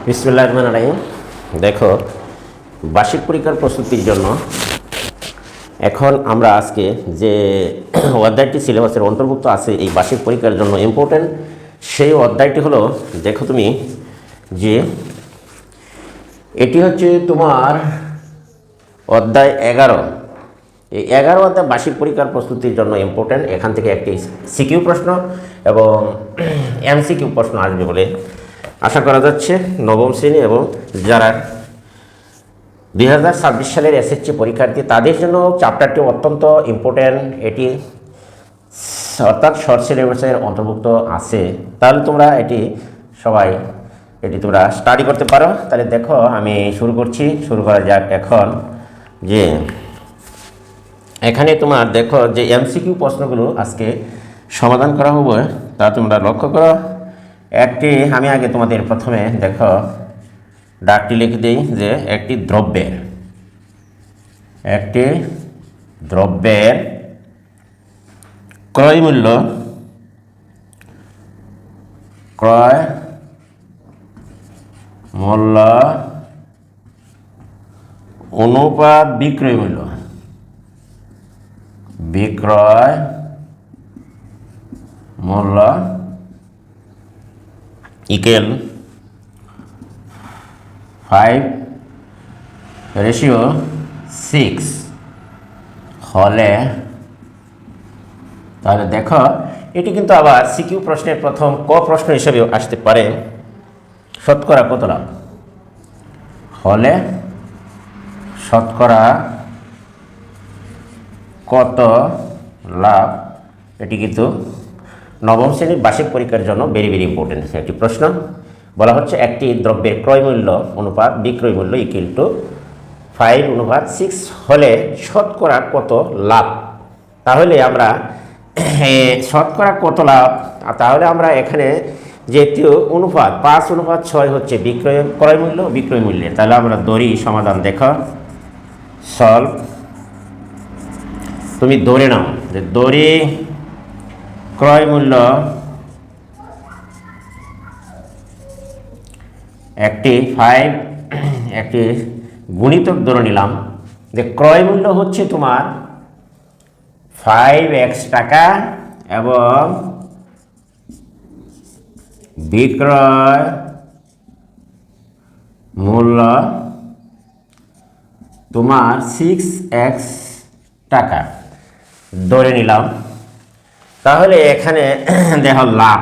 বিসমিল্লাহির রহমানির রহিম। দেখো, বার্ষিক পরীক্ষার প্রস্তুতির জন্য এখন আমরা আজকে যে অধ্যায়টি সিলেবাসের অন্তর্ভুক্ত আছে এই বার্ষিক পরীক্ষার জন্য ইম্পর্টেন্ট, সেই অধ্যায়টি হলো, দেখো তুমি, যে এটি হচ্ছে তোমার অধ্যায় 11। এই 11 অধ্যায় বার্ষিক পরীক্ষার প্রস্তুতির জন্য ইম্পর্টেন্ট। এখান থেকে একটি সিকিউ প্রশ্ন এবং এমসিকিউ প্রশ্ন আসবে বলে আশা করা যাচ্ছে। নবম শ্রেণী এবং যারা 2026 সালের এসএসসি পরীক্ষার্থী তাদের জন্য চ্যাপ্টারটি অত্যন্ত ইম্পর্টেন্ট। এটি অর্থাৎ শর্ট সিলেবাসের অন্তর্ভুক্ত আছে। তাহলে তোমরা এটি তোমরা স্টাডি করতে পারো। তাহলে দেখো, আমি শুরু করা যাক এখন। যে এখানে তোমার দেখো যে এমসিকিউ প্রশ্নগুলো আজকে সমাধান করা হবে তা তোমরা লক্ষ্য করো। আমি আগে তোমাদের প্রথমে দেখো ডাকটি লিখে দিই যে একটি দ্রব্যের ক্রয় মূল্য অনুপাত বিক্রয় মূল্য ইকুয়াল 5:6 হলে, তাহলে দেখো এটি কিন্তু আবার সিকিউ প্রশ্নের প্রথম প্রশ্ন হিসেবে আসতে পারে। শতকরা কত লাভ হলে শতকরা কত লাভ, এটি কিন্তু নবম শ্রেণীর বার্ষিক পরীক্ষার জন্য ভেরি ইম্পর্টেন্ট একটি প্রশ্ন। বলা হচ্ছে একটি দ্রব্যের ক্রয় মূল্য অনুপাত বিক্রয় মূল্য ইকুয়াল টু 5:6 হলে শতকরা কত লাভ। তাহলে আমরা শতকরা কত লাভ, তাহলে আমরা এখানে যেহেতু অনুপাত 5:6 হচ্ছে ক্রয় বিক্রয় মূল্যের, তাহলে আমরা ধরি সমাধান। দেখো সলভ, তুমি ধরে নাও যে ক্রয় মূল্য একটি গুণিতক ধরে নিলাম যে ক্রয় মূল্য হচ্ছে তোমার 5x টাকা এবং বিক্রয় মূল্য তোমার 6x টাকা ধরে নিলাম। তাহলে এখানে দেখো লাভ,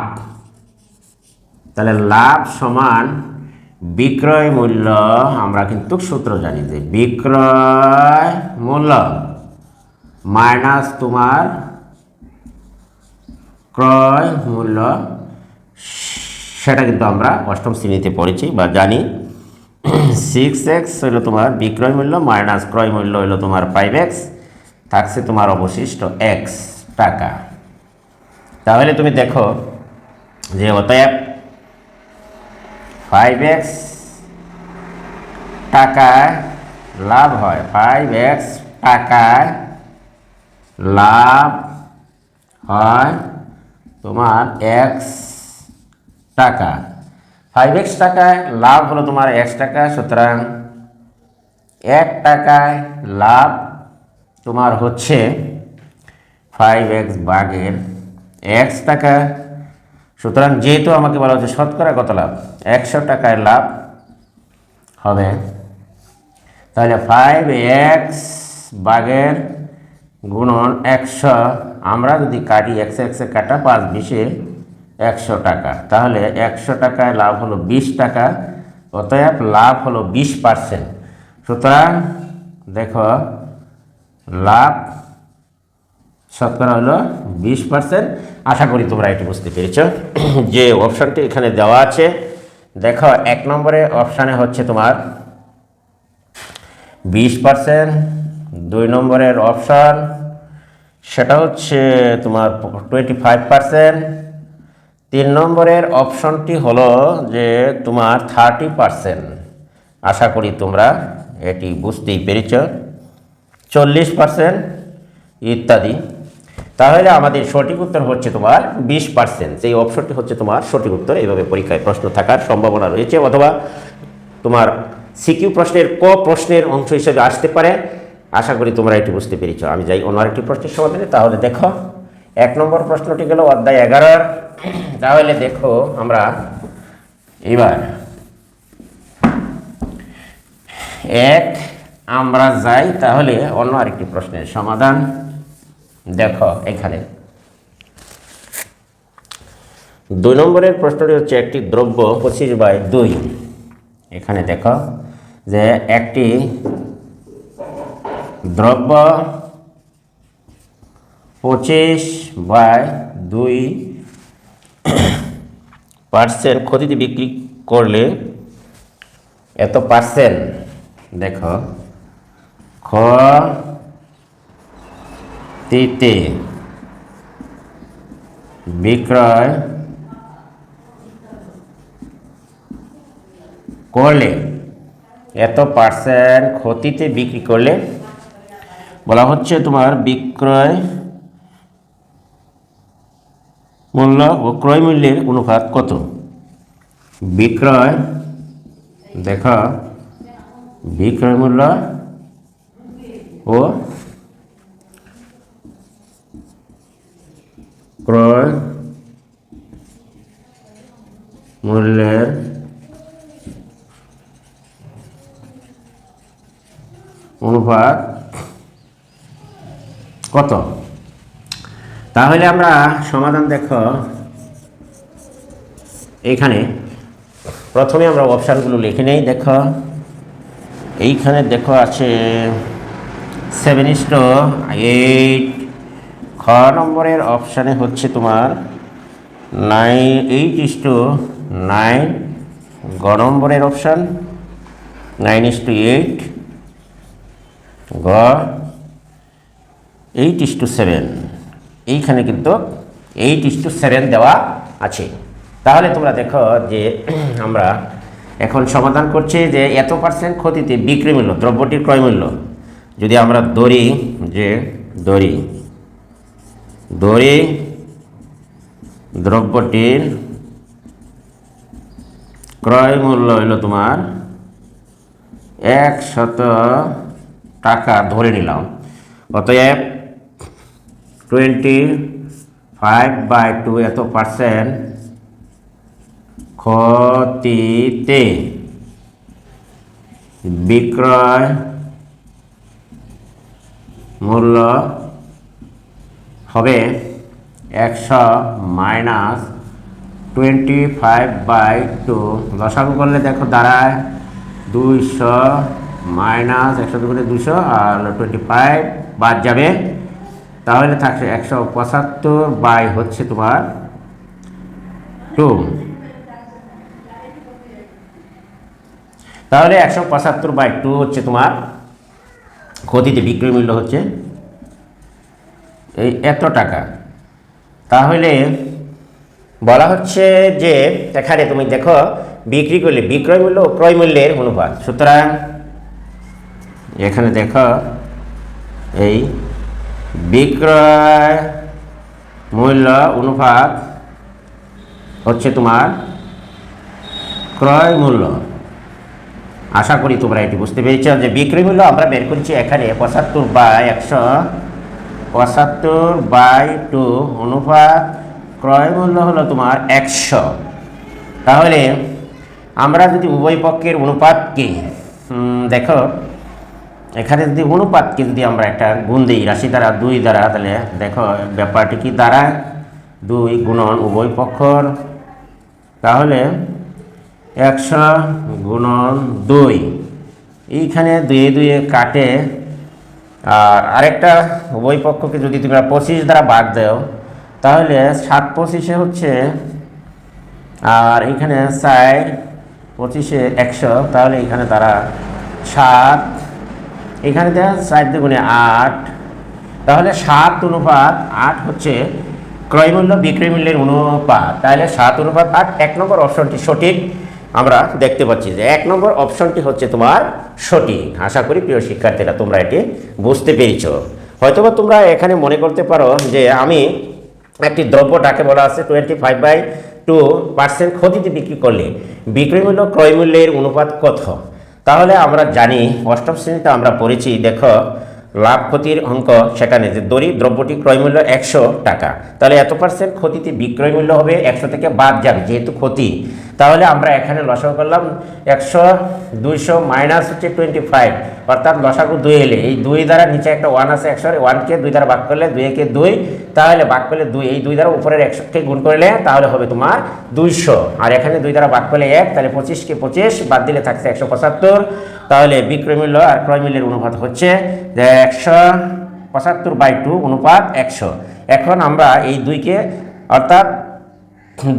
তাহলে লাভ সমান বিক্রয় মূল্য, আমরা কিন্তু সূত্র জানি যে বিক্রয় মূল্য মাইনাস তোমার ক্রয় মূল্য, সেটা কিন্তু আমরা অষ্টম শ্রেণীতে পড়েছি বা জানি। 6x হইল তোমার বিক্রয় মূল্য মাইনাস ক্রয় মূল্য হইল তোমার 5x, থাকছে তোমার অবশিষ্ট x টাকা। তাহলে তুমি দেখো যে অতএব 5x টাকায় লাভ হয়, 5x টাকায় লাভ হয় তোমার x টাকা। 5x টাকায় লাভ হলো তোমার x টাকা, সুতরাং 1 টাকায় লাভ তোমার হচ্ছে 5x ভাগের x টাকা। সুতরাং যেহেতু আমাকে বলা হচ্ছে শতকরা কত লাভ, 100 টাকায় লাভ হবে, তাহলে 5x ভাগের গুণন 100, আমরা যদি কাটি x কাটা 5-20 100 টাকা, তাহলে 100 টাকায় লাভ হলো 20 টাকা, অতএব লাভ হলো 20%। সুতরাং দেখো লাভ শতকরা হলো 20%। আশা করি তোমরা এটি বুঝতে পেরেছ। যে অপশানটি এখানে দেওয়া আছে, দেখো 1 নম্বরে অপশানে হচ্ছে তোমার 20%, 2 নম্বরের অপশান সেটা হচ্ছে তোমার 25%, 3 নম্বরের অপশনটি হলো যে তোমার 30%। আশা করি তোমরা এটি বুঝতেই পেরেছ। 40% ইত্যাদি। তাহলে আমাদের সঠিক উত্তর হচ্ছে তোমার 20%। এই অপশনটি হচ্ছে তোমার সঠিক উত্তর। এইভাবে পরীক্ষায় প্রশ্ন থাকার সম্ভাবনা রয়েছে, অথবা তোমার সিকিউ প্রশ্নের প্রশ্নের অংশ হিসেবে আসতে পারে। আশা করি তোমরা এটি বুঝতে পেরেছ। আমি যাই অন্য আরেকটি প্রশ্নের সমাধানে। তাহলে দেখো 1 নম্বর প্রশ্নটি গেল অধ্যায় 11। তাহলে দেখো আমরা এবার আমরা যাই তাহলে অন্য আরেকটি প্রশ্নের সমাধান। দেখো এখানে 2 নম্বরের প্রশ্নটি হচ্ছে একটি দ্রব্য 25/2। এখানে দেখো যে একটি দ্রব্য 25/2% ক্ষতিতে বিক্রি করলে এত পার্সেন্ট, দেখো ক্ষতিতে বিক্রয় করলে এত পার্সেন্ট ক্ষতিতে বিক্রি করলে বলা হচ্ছে তোমার বিক্রয় মূল্য ও ক্রয় মূল্যের অনুপাত কত। বিক্রয় দেখো বিক্রয় মূল্য ও ক্রয় মূল্যের অনুপাত কত। তাহলে আমরা সমাধান দেখো এইখানে প্রথমে আমরা অপশানগুলো লিখে নেই। দেখো এইখানে দেখো আছে 7:8। খ নম্বরের অপশানে হচ্ছে তোমার 8:9। গ নম্বরের অপশান 9:8। গ 8:7। এইখানে কিন্তু 8:7 দেওয়া আছে। তাহলে তোমরা দেখো যে আমরা এখন সমাধান করছি যে এত পার্সেন্ট ক্ষতিতে বিক্রি মূল্য দ্রব্যটির ক্রয় মূল্য যদি আমরা ধরি যে দ্রব্যটির ক্রয় মূল্য হলো তোমার 100 টাকা ধরে নিলাম। অতএব 25/2 এত পার্সেন্ট ক্ষতিতে বিক্রয় মূল্য হবে 100 মাইনাস 25/2। লসাগু করলে দেখো দাঁড়ায় 200 মাইনাস 100 দুগুণে 200 আর 25 বাদ যাবে। তাহলে থাকছে 175 হচ্ছে তোমার 2। তাহলে 175/2 হচ্ছে তোমার ক্ষতিতে বিক্রয় মূল্য হচ্ছে এই এত টাকা। তাহলে বলা হচ্ছে যে এখানে তুমি দেখো বিক্রি করলে বিক্রয় মূল্য ও ক্রয় মূল্যের অনুপাত। সুতরাং এখানে দেখো এই বিক্রয় মূল্য অনুপাত হচ্ছে তোমার ক্রয় মূল্য। আশা করি তোমরা এটি বুঝতে পেরেছ যে বিক্রয় মূল্য আমরা বের করছি এখানে 75/100 অনুপাত ক্রয় মূল্য হলো তোমার 100। তাহলে আমরা যদি উভয় পক্ষের অনুপাতকে দেখো এখানে যদি অনুপাতকে যদি আমরা একটা গুণ দিই রাশি দ্বারা 2 দ্বারা, তাহলে দেখো ব্যাপারটি কি দাঁড়ায় 2 গুণন উভয় পক্ষর। তাহলে 100 গুণন 2, এইখানে 2 কাটে। আর আরেকটা উভয় পক্ষকে যদি তোমরা 25 দ্বারা ভাগ দাও তাহলে 7×25 হচ্ছে, আর এইখানে 4×25 100। তাহলে এখানে তারা 7, এখানে দেওয়া 4 দুগুণে 8। তাহলে 7:8 হচ্ছে ক্রয় মূল্য বিক্রয় মূল্যের অনুপাত। তাহলে 7:8 1 নম্বর অপশনটি সঠিক আমরা দেখতে পাচ্ছি যে 1 নম্বর অপশনটি হচ্ছে তোমার সঠিক। আশা করি প্রিয় শিক্ষার্থীরা তোমরা এটি বুঝতে পেরেছ। হয়তোবা তোমরা এখানে মনে করতে পারো যে আমি একটি দ্রব্যটাকে বলা আছে 25/2 পার্সেন্ট ক্ষতিতে বিক্রি করলে বিক্রয় মূল্য ক্রয় মূল্যের অনুপাত কত? তাহলে আমরা জানি অষ্টম শ্রেণীতে আমরা পড়েছি, দেখো লাভ ক্ষতির অঙ্ক, সেখানে যে দ্রব্যটি ক্রয় মূল্য 100 টাকা, তাহলে এত পার্সেন্ট ক্ষতিতে বিক্রয় মূল্য হবে 100 থেকে বাদ যাবে যেহেতু ক্ষতি। তাহলে আমরা এখানে লসাগু করলাম 100 200 মাইনাস হচ্ছে 25, অর্থাৎ লসাগু 2 এলে এই 2 দ্বারা নিচে একটা 1 আছে 100, 1কে 2 দ্বারা ভাগ করলে 2 একে 2, তাহলে ভাগ করলে 2, এই 2 দ্বারা উপরের 100কে গুণ করলে তাহলে হবে তোমার 200, আর এখানে 2 দ্বারা ভাগ করলে 1, তাহলে 25কে 25 বাদ দিলে থাকছে 175। তাহলে বিক্রয় মূল্য আর ক্রয় মূল্যের অনুপাত হচ্ছে 175/2 অনুপাত 100। এখন আমরা এই 2কে অর্থাৎ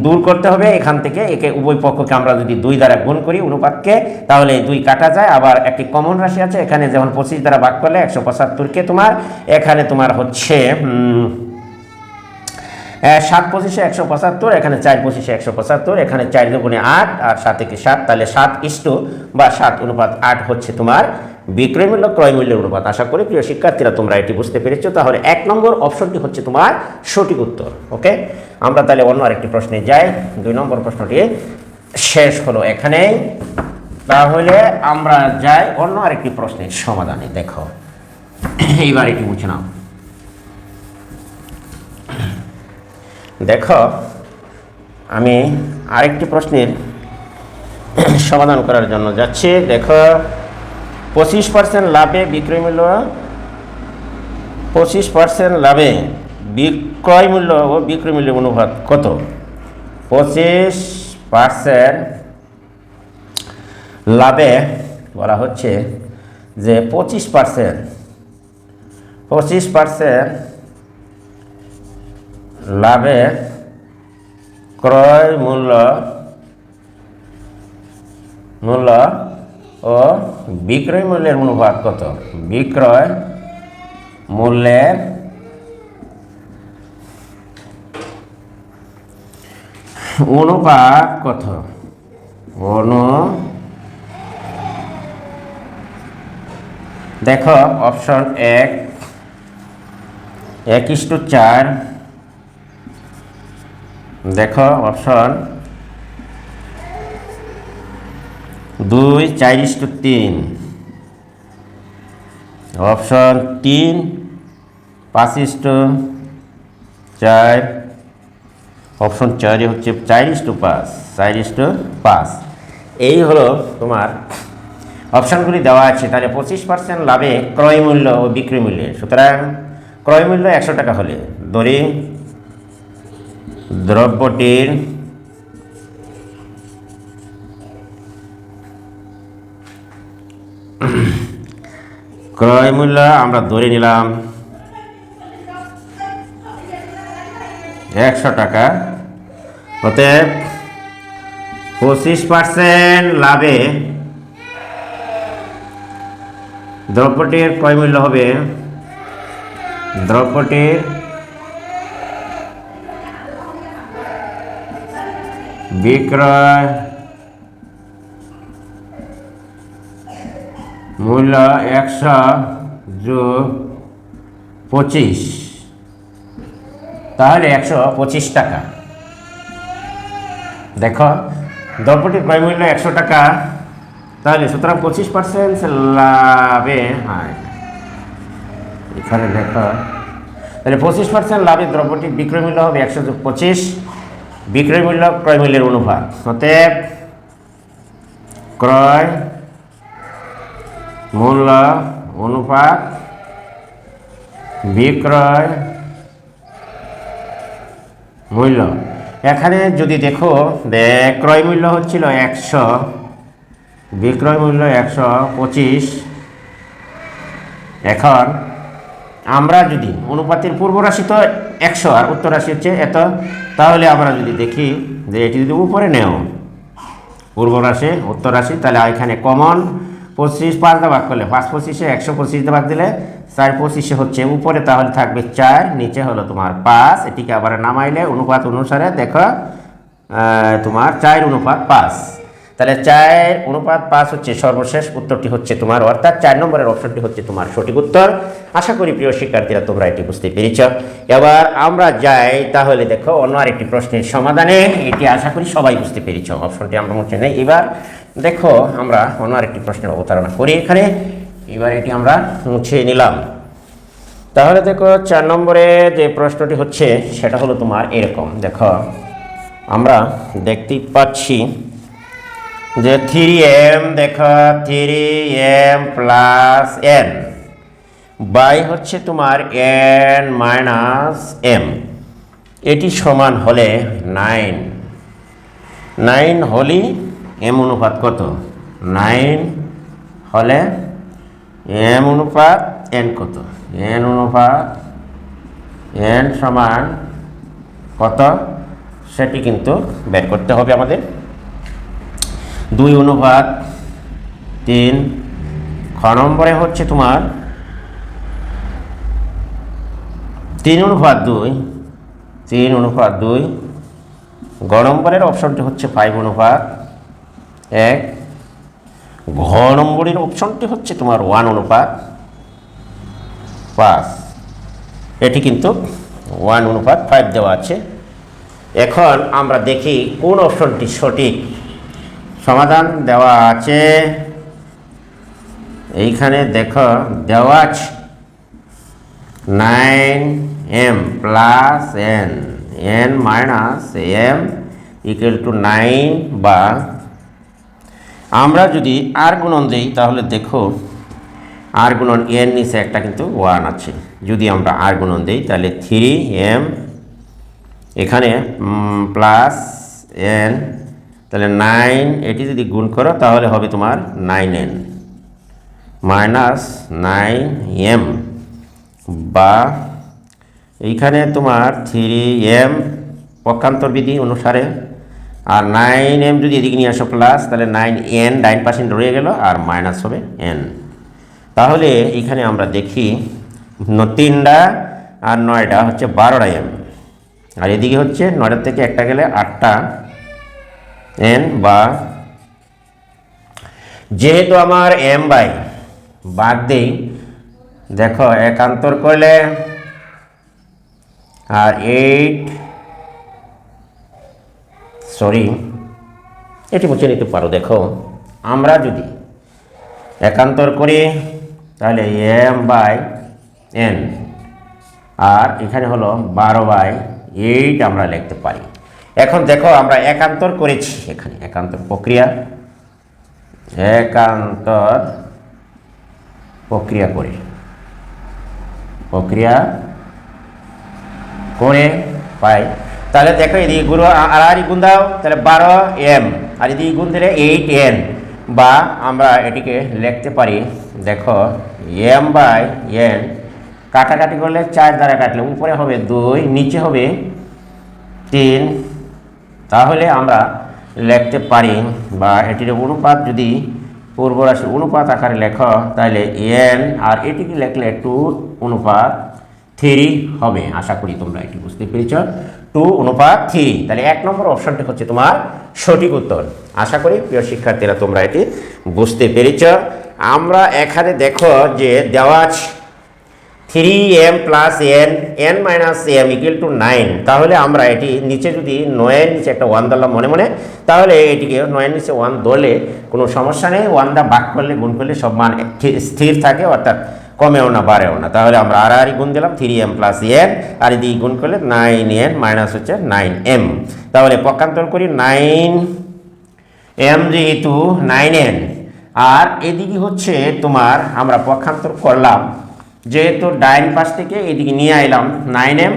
দূর করতে হবে এখান থেকে, একে উভয় পক্ষকে আমরা যদি 2 দ্বারা গুণ করি অনুপাতকে, তাহলে 2 কাটা যায়। আবার একটি কমন রাশি আছে এখানে, যেমন 25 দ্বারা ভাগ করলে 175কে তোমার এখানে তোমার হচ্ছে 7 25 175, এখানে 4 25 175, এখানে 4 দুগুণে 8 আর 7 একে 7, তাহলে 7:7 হচ্ছে তোমার বিক্রয় মূল্য ক্রয় মূল্যের অনুপাত। আশা করি প্রিয় শিক্ষার্থীরা তোমরা এটি বুঝতে পেরেছো। তাহলে 1 নম্বর অপশনটি হচ্ছে তোমার সঠিক উত্তর। ওকে, আমরা তাহলে অন্য আরেকটি প্রশ্নে যাই। 2 নম্বর প্রশ্নটি শেষ হলো এখানেই। তাহলে আমরা যাই অন্য আরেকটি প্রশ্নের সমাধানে। দেখো এইবার এটি বুঝে নাও। দেখো আমি আরেকটি প্রশ্নের সমাধান করার জন্য যাচ্ছি। দেখো 25% লাভে বিক্রয় মূল্য 25% লাভে বিক্রয় মূল্য ও বিক্রয় মূল্যের অনুপাত কত? 25% লাভে বলা হচ্ছে যে 25% লাভে ক্রয় মূল্য ও বিক্রয় মূল্যের অনুপাত কত? বিক্রয় মূল্যের অনুপাত কত? দেখো অপশন 1 1:4, দেখো অপশন 2 4:3, অপশন 3 5:4, অপশন 4 হচ্ছে 4:5। এই হলো তোমার অপশানগুলি দেওয়া আছে। তাহলে 25% লাভে ক্রয় মূল্য ও বিক্রয় মূল্যে, সুতরাং ক্রয় মূল্য 100 টাকা হলে ধরি দ্রব্যটির ক্রয় মূল্য আমরা ধরে নিলাম 100 টাকা, অতএব 25% লাভে দ্রব্যটির ক্রয় মূল্য হবে, দ্রব্যটির বিক্রয় মূল্য 100 যোগ 25, তাহলে 125 টাকা। দেখো দ্রব্যটির ক্রয় মূল্য 100 টাকা, তাহলে সুতরাং 25% লাভে, হ্যাঁ এখানে দেখো, তাহলে 25% লাভে দ্রব্যটির বিক্রয় মূল্য হবে 100 যোগ 25, বিক্রয় মূল্য ক্রয় মূল্যের অনুপাত। অতএব ক্রয় মূল্য অনুপাত বিক্রয় মূল্য। এখানে যদি দেখো ক্রয় মূল্য হচ্ছিল 100, বিক্রয় মূল্য 125। এখন আমরা যদি অনুপাতের পূর্ব রাশি তো 100 আর উত্তর রাশি হচ্ছে এত, তাহলে আমরা যদি দেখি যে এটি যদি উপরে নেও পূর্ব রাশি উত্তর রাশি, তাহলে এখানে কমন 25 5 দিয়ে ভাগ করলে 5 25 125 দিয়ে ভাগ দিলে 4 25 হচ্ছে উপরে, তাহলে থাকবে 4, নিচে হলো তোমার 5। এটিকে আবার নামাইলে অনুপাত অনুসারে দেখো তোমার 4:5। তাহলে 4:5 হচ্ছে সর্বশেষ উত্তরটি হচ্ছে তোমার, অর্থাৎ 4 নম্বরের অপশনটি হচ্ছে তোমার সঠিক উত্তর। আশা করি প্রিয় শিক্ষার্থীরা তোমরা এটি বুঝতে পেরেছ। এবার আমরা যাই তাহলে দেখো অন্য আরেকটি প্রশ্নের সমাধানে। এটি আশা করি সবাই বুঝতে পেরেছ, অপশনটি আমরা মুছে নেই। এবার দেখো আমরা অন্য আরেকটি প্রশ্নের অবতারণা করি এখানে। এবার এটি আমরা মুছে নিলাম। তাহলে দেখো 4 নম্বরে যে প্রশ্নটি হচ্ছে সেটা হলো তোমার এরকম। দেখো আমরা দেখতেই পাচ্ছি যে 3m, দেখো 3m প্লাস n বাই হচ্ছে তোমার n মাইনাস m, এটি সমান হলে 9 হলে m অনুপাত কত? 9 হলে m অনুপাত n কত? n অনুপাত n সমান কত সেটি কিন্তু বের করতে হবে আমাদের। 2/3। খ নম্বরে হচ্ছে তোমার 3/2। 3/2। গ নম্বরের অপশনটি হচ্ছে 5/1। ঘ নম্বরের অপশনটি হচ্ছে তোমার 1/5। এটি কিন্তু 1/5 দেওয়া আছে। এখন আমরা দেখি কোন অপশনটি সঠিক। সমাধান দেওয়া আছে এইখানে, দেখো দেওয়া আছে 9m plus n minus m equal to 9, বা আমরা যদি আর গুণন দিই তাহলে দেখো আর গুণন n নিচে একটা কিন্তু 1 আছে। যদি আমরা আর গুণন দিই তাহলে 3m এখানে প্লাস n, তাহলে 9, এটি যদি গুণ করো তাহলে হবে তোমার 9n মাইনাস 9m, বা এইখানে তোমার 3m পক্ষান্তর বিধি অনুসারে, আর 9m যদি এদিকে নিয়ে আসো প্লাস, তাহলে 9n ডাইন পাশে রয়ে গেল আর মাইনাস হবে n। তাহলে এখানে আমরা দেখি 3টা আর 9টা হচ্ছে 12টা m, আর এদিকে হচ্ছে 9টার থেকে একটা গেলে 8টা n, বা যেহেতু আমার m বাই বাদ দেই, দেখো একান্তর করলে আর 8, এটি মুছে নিতে পারো। দেখো আমরা যদি একান্তর করি তাহলে m বাই n, আর এখানে হলো 12/8 আমরা লিখতে পারি। এখন দেখো আমরা একান্তর করেছি, এখানে একান্তর প্রক্রিয়া করে পাই। তাহলে দেখো এদিকে গুণ আর গুণ দাও, তাহলে 12m, আর এদিকে গুণ দিলে 8n, বা আমরা এটিকে লিখতে পারি দেখো m বাই n, কাটাকাটি করলে 4 দ্বারা কাটলে উপরে হবে 2, নিচে হবে 3। তাহলে আমরা লিখতে পারি, বা এটির অনুপাত যদি পূর্ব রাশি অনুপাত আকারে লেখো তাহলে n, আর এটিকে লিখলে 2/3 হবে। আশা করি তোমরা এটি বুঝতে পেরেছ, 2/3। তাহলে 1 নম্বর অপশনটি হচ্ছে তোমার সঠিক উত্তর। আশা করি প্রিয় শিক্ষার্থীরা তোমরা এটি বুঝতে পেরেছ। আমরা এখানে দেখো যে দেওয়া আছে 3m plus n minus m equal to 9। তাহলে আমরা এটি নিচে যদি 9-এর নিচে একটা 1 ধরলাম মনে মনে, তাহলে এটিকে 9-এর নিচে 1 ধরলে কোনো সমস্যা নেই। 1 দা ভাগ করলে গুণ করলে সব মান স্থির থাকে, অর্থাৎ কমেও না বাড়েও না। তাহলে আমরা আর গুণ দিলাম 3m প্লাস n, আর এদিকে গুণ করলে 9n মাইনাস হচ্ছে 9m। তাহলে পক্ষান্তর করি 9m যেহেতু 9n, আর এদিকে হচ্ছে তোমার আমরা পক্ষান্তর করলাম যেহেতু ডাইন পাশ থেকে এদিকে নিয়ে আইলাম 9m,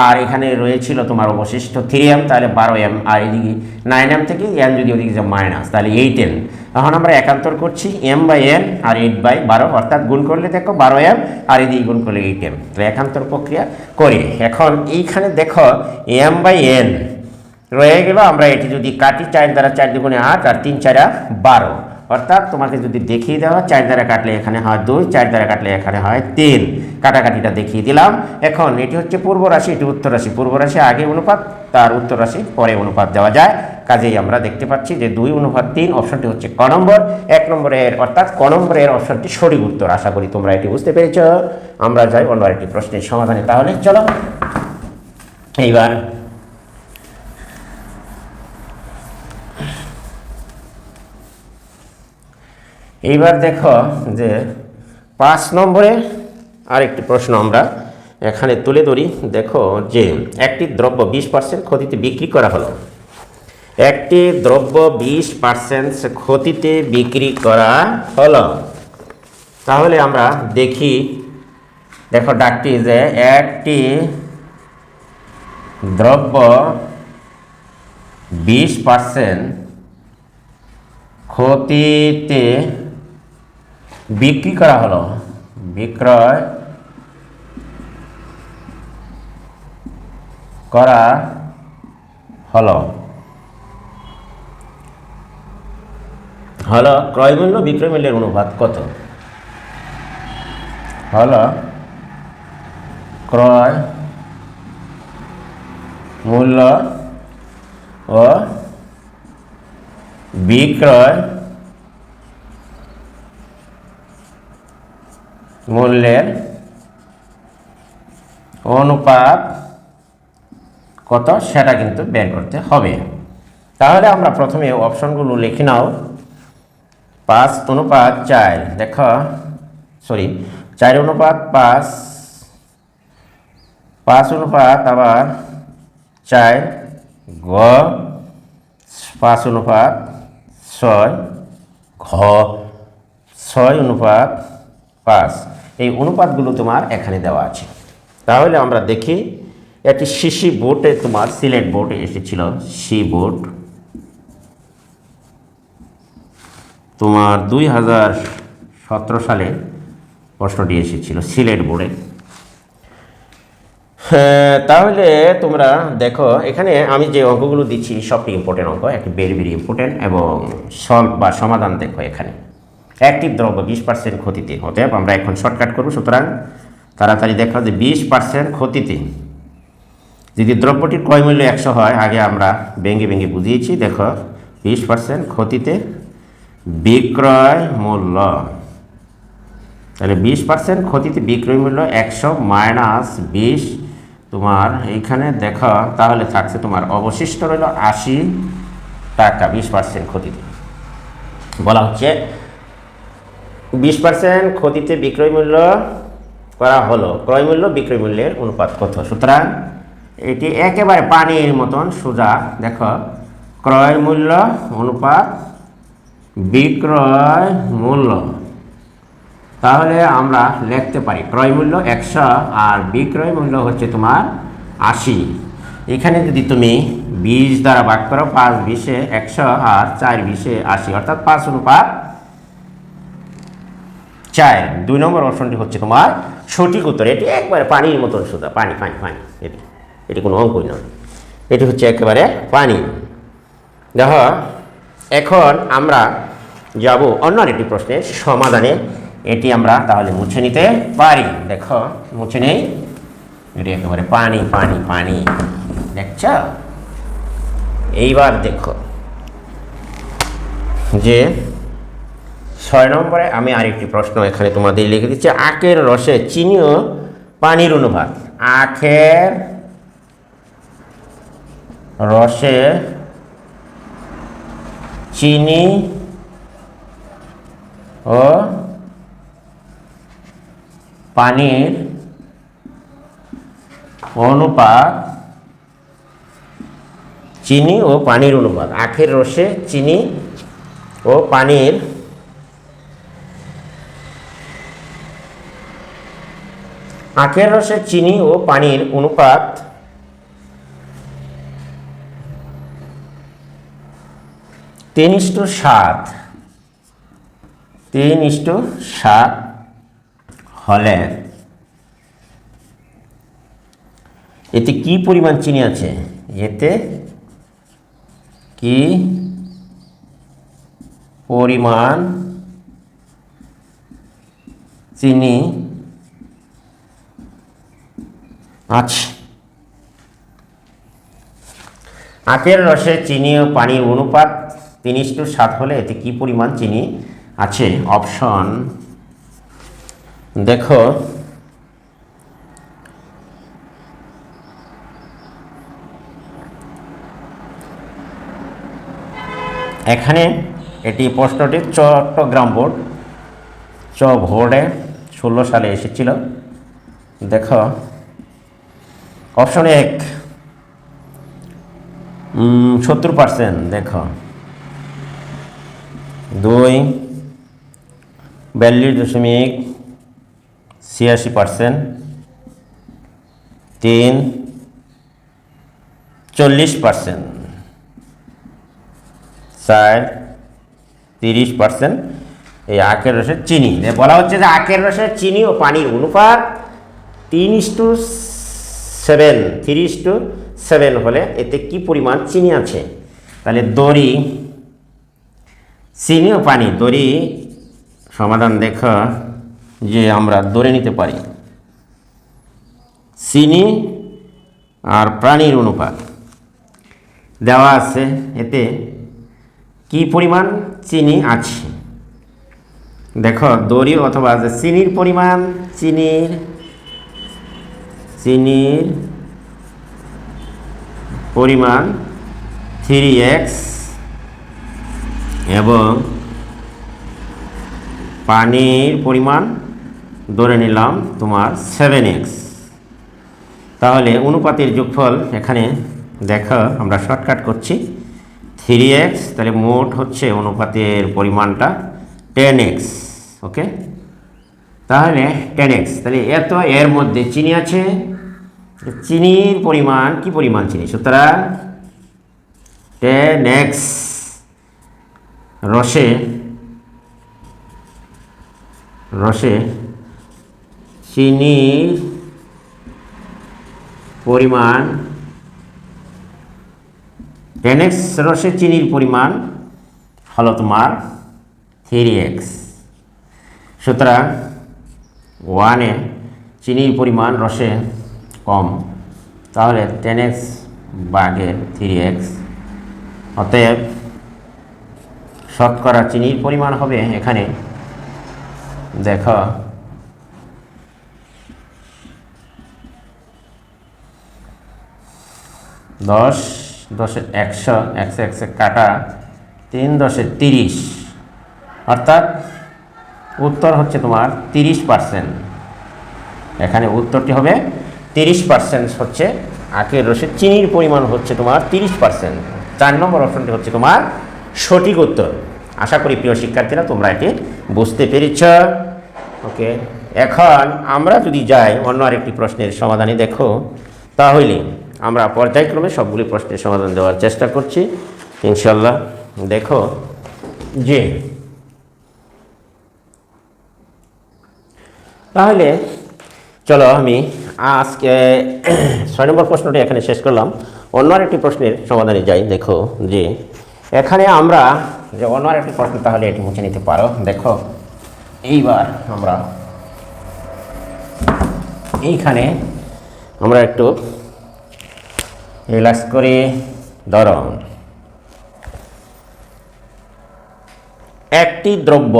আর এখানে রয়েছিল তোমার অবশিষ্ট 3m, তাহলে 12m, আর এদিকে 9m থেকে n যদি ওদিকে যে মাইনাস, তাহলে 8n। এখন আমরা একান্তর করছি m বাই n আর 8/12, অর্থাৎ গুণ করলে দেখো 12m, আর এদিকে গুণ করলে 8m। তাহলে একান্তর প্রক্রিয়া করি। এখন এইখানে দেখো m বাই n রয়ে গেল, আমরা এটি যদি কাটি 4 দ্বারা 4 দুগুণে 8 আর 3 4 12, অর্থাৎ তোমাকে যদি দেখিয়ে দেওয়া 4 দ্বারা কাটলে এখানে হয় 2, 4 দ্বারা কাটলে এখানে হয় 3, কাটাকাটিটা দেখিয়ে দিলাম। এখন এটি হচ্ছে পূর্ব রাশি, এটি উত্তর রাশি। পূর্ব রাশি আগে অনুপাত, তার উত্তর রাশি পরে অনুপাত দেওয়া যায়। কাজেই আমরা দেখতে পাচ্ছি যে 2:3 অপশনটি হচ্ছে ক নম্বর। 1 নম্বরের অর্থাৎ ক নম্বরের অপশনটি সঠিক উত্তর। আশা করি তোমরা এটি বুঝতে পেরেছ। আমরা যাই অন্য আরেকটি প্রশ্নের সমাধানে। তাহলে চলো এইবার দেখো যে 5 নম্বরে আরেকটি প্রশ্ন আমরা এখানে তুলে ধরি। দেখো যে একটি দ্রব্য 20% ক্ষতিতে বিক্রি করা হলো। একটি দ্রব্য 20% ক্ষতিতে বিক্রি করা হলো। তাহলে আমরা দেখি, দেখো ডাকটি যে একটি দ্রব্য 20% ক্ষতিতে বিক্রি করা হলো। বিক্রয় করা হলো ক্রয় মূল্য বিক্রয় মূল্যের অনুপাত কত? হলো ক্রয় মূল্য ও বিক্রয় মূল্যের অনুপাত কত সেটা কিন্তু বের করতে হবে। তাহলে আমরা প্রথমে অপশনগুলো লিখে নাও। 5:4, দেখো 4:5, 5 আবার 4, গ 5:6, ঘ 6:5। এই অনুপাতগুলো তোমার এখানে দেওয়া আছে। তাহলে আমরা দেখি, একটি সিসি বোর্ডে তোমার সিলেট বোর্ডে এসেছিল। সি বোর্ড তোমার 2017 সালে প্রশ্নটি এসেছিল সিলেট বোর্ডে। তাহলে তোমরা দেখো এখানে আমি যে অঙ্কগুলো দিচ্ছি সবটি ইম্পর্টেন্ট অঙ্ক, একটি ভেরি ইম্পর্টেন্ট। এবং সলভ বা সমাধান দেখো এখানে একটি দ্রব্য 20% ক্ষতিতে। অতএব আমরা এখন শর্টকাট করব। সুতরাং তাড়াতাড়ি দেখো যে 20% ক্ষতিতে যদি দ্রব্যটির ক্রয় মূল্য 100 হয়, আগে আমরা ভেঙে বুঝিয়েছি। দেখো 20% ক্ষতিতে বিক্রয় মূল্য, তাহলে 20% ক্ষতিতে বিক্রয় মূল্য 100 মাইনাস 20 তোমার এইখানে দেখো, তাহলে থাকছে তোমার অবশিষ্ট রইল 80 টাকা। 20% ক্ষতিতে বলা হচ্ছে 20% ক্ষতিতে বিক্রয় মূল্য করা হলো, ক্রয় মূল্য বিক্রয় মূল্যের অনুপাত কত? সুতরাং এটি একেবারে পানির মতন সোজা। দেখো ক্রয় মূল্য অনুপাত বিক্রয় মূল্য। তাহলে আমরা লিখতে পারি ক্রয় মূল্য 100 আর বিক্রয় মূল্য হচ্ছে তোমার 80। এখানে যদি তুমি 20 দ্বারা ভাগ করো, 5 20 100 আর 4 20 80, অর্থাৎ 5:4। 2 নম্বর অপশনটি হচ্ছে তোমার সঠিক উত্তর। এটি একবারে পানির মতন সোজা, পানি। এটি কোনো অঙ্কই নয়, এটি হচ্ছে একেবারে পানি। দেখো এখন আমরা যাব অন্য আরেকটি প্রশ্নের সমাধানে। এটি আমরা তাহলে মুছে নিতে পারি। দেখো মুছে নেই, এটি একেবারে পানি। দেখছ? এইবার দেখো যে 6 নম্বরে আমি আরেকটি প্রশ্ন এখানে তোমাদের লিখে দিচ্ছি। আখের রসে চিনি ও পানির অনুপাত। আখের রসে চিনি ও পানির অনুপাত। চিনি ও পানির অনুপাত। আখের রসে চিনি ও পানির আখের রসে চিনি ও পানির অনুপাত 3:7। 3:7 হলে এতে কি পরিমাণ চিনি আছে? এতে কি পরিমাণ চিনি আছে। আখের রসে চিনি ও পানির অনুপাত 3:7 হলে এতে কি পরিমাণ চিনি আছে? অপশন দেখো, এখানে এটি প্রশ্নটি চট্টগ্রাম বোর্ডে 16 সালে এসেছিল। দেখো, অপশন 1 70%, দেখো 2 42.86%, 3 40%, 4 30%। এই আখের রসের চিনি বলা হচ্ছে যে আখের রসের চিনি ও পানির অনুপাত 3:7 হলে এতে কি পরিমাণ চিনি আছে? তাহলে দড়ি, চিনি ও পানি, দড়ি সমাধান দেখা যে আমরা ধরে নিতে পারি চিনি আর পানির অনুপাত দেওয়া আছে, এতে কি পরিমাণ চিনি আছে। দেখো, দড়ি অথবা যে চিনির পরিমাণ, চিনির পরিমাণ 3x এবং পানির পরিমাণ ধরে নিলাম তোমার 7x। তাহলে অনুপাতের যোগফল এখানে দেখো আমরা শর্টকাট করছি 3x, তাহলে মোট হচ্ছে অনুপাতের পরিমাণটা 10x। ওকে, তাহলে 10x, তাহলে এত এর মধ্যে চিনি আছে, চিনির পরিমাণ কি পরিমাণ চিনি, সুতরাং 10x রসে চিনির পরিমাণ, 10x রসে চিনির পরিমাণ হলো তোমার 3x। সুতরাং 1-এ চিনির পরিমাণ রসে কম, তাহলে 10x ভাগের 3x, অতএব শতকরা চিনির পরিমাণ হবে এখানে দেখো 10 10 100, 100 কাটা 3 10 30, অর্থাৎ উত্তর হচ্ছে তোমার 30%। এখানে উত্তরটি হবে 30% হচ্ছে আখের রসে চিনির পরিমাণ হচ্ছে তোমার 30%। 4 নম্বর অপশনটি হচ্ছে তোমার সঠিক উত্তর। আশা করি প্রিয় শিক্ষার্থীরা তোমরা এটি বুঝতে পেরেছ। ওকে, এখন আমরা যদি যাই অন্য আরেকটি প্রশ্নের সমাধানে, দেখো তাহলে আমরা পর্যায়ক্রমে সবগুলি প্রশ্নের সমাধান দেওয়ার চেষ্টা করছি ইনশাল্লাহ। দেখো যে তাহলে চলো আমি আজকে 6 নম্বর প্রশ্নটি এখানে শেষ করলাম। অন্য আরেকটি প্রশ্নের সমাধানে যাই। দেখো যে এখানে আমরা যে অন্য আরেকটি প্রশ্ন, তাহলে এটি মুছে নিতে পারো। দেখো এইবার আমরা এইখানে আমরা একটু রিল্যাক্স করে ধরো, একটি দ্রব্য,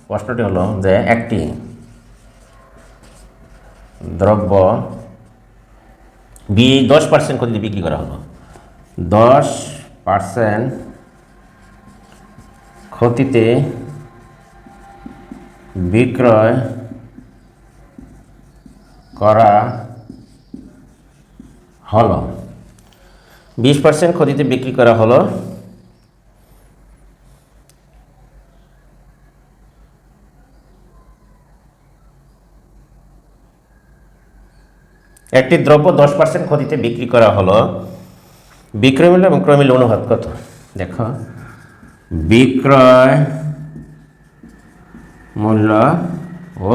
প্রশ্নটি হলো যে একটি দ্রব্য 10% করে বিক্রি করা হলো, 10% ক্ষতিতে বিক্রয় করা হলো, 20% ক্ষতিতে বিক্রি করা হলো। একটি দ্রব্য 10% ক্ষতিতে বিক্রি করা হলো, বিক্রয় মূল্য এবং ক্রয় মূল্য অনুপাত কত? দেখো, বিক্রয় মূল্য ও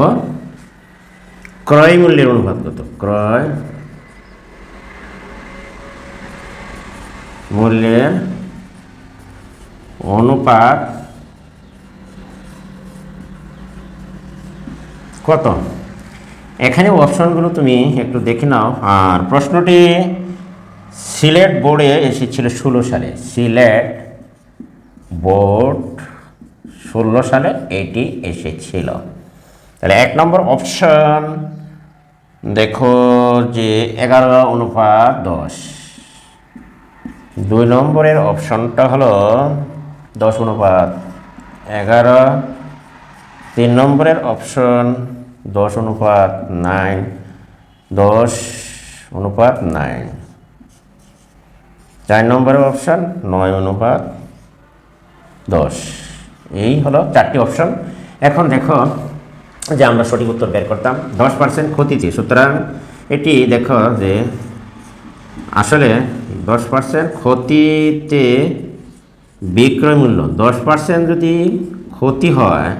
ক্রয় মূল্যের অনুপাত কত? ক্রয় মূল্যের অনুপাত কত? এখানে অপশনগুলো তুমি একটু দেখে নাও। আর প্রশ্নটি সিলেট বোর্ডে এসেছিল 16 সালে। সিলেট বোর্ড 16 সালে এটি এসেছিল। তাহলে 1 নম্বর অপশন দেখো যে 11:10। 2 নম্বরের অপশনটা হলো 10:11। 3 নম্বরের অপশন 10:9, 10:9। 4 নম্বরের অপশন 9:10। এই হলো 4টি অপশন। এখন দেখো যে আমরা সঠিক উত্তর বের করতাম 10% ক্ষতিতে। সুতরাং এটি দেখো যে আসলে 10% ক্ষতিতে বিক্রয় মূল্য 10% যদি ক্ষতি হয়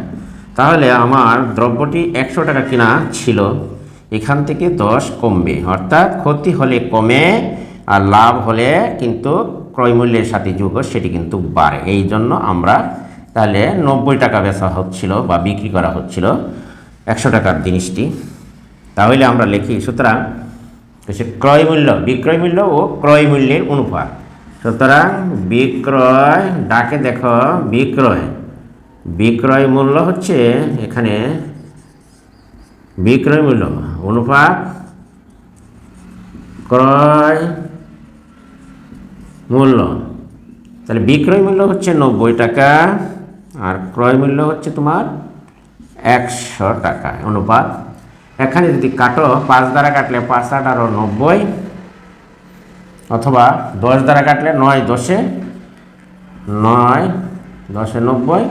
তাহলে আমার দ্রব্যটি 100 টাকা কিনা ছিল, এখান থেকে 10 কমবে, অর্থাৎ ক্ষতি হলে কমে আর লাভ হলে কিন্তু ক্রয় মূল্যের সাথে যোগ সেটি কিন্তু বাড়ে। এই জন্য আমরা তাহলে 90 টাকা বেচা হচ্ছিল বা বিক্রি করা হচ্ছিল 100 টাকার জিনিসটি। তাহলে আমরা লিখি সুতরাং ক্রয় মূল্য, বিক্রয় মূল্য ও ক্রয় মূল্যের অনুপাত। সুতরাং বিক্রয়, ডাকে দেখো বিক্রয়, বিক্রয় মূল্য হচ্ছে এখানে বিক্রয় মূল্য অনুপাত ক্রয় মূল্য। তাহলে বিক্রয় মূল্য হচ্ছে 90 টাকা আর ক্রয় মূল্য হচ্ছে তোমার 100 টাকা অনুপাত। এখানে যদি কাটো 5 দ্বারা কাটলে 5 8 আর 90, অথবা 10 দ্বারা কাটলে 9 10 9 10 90,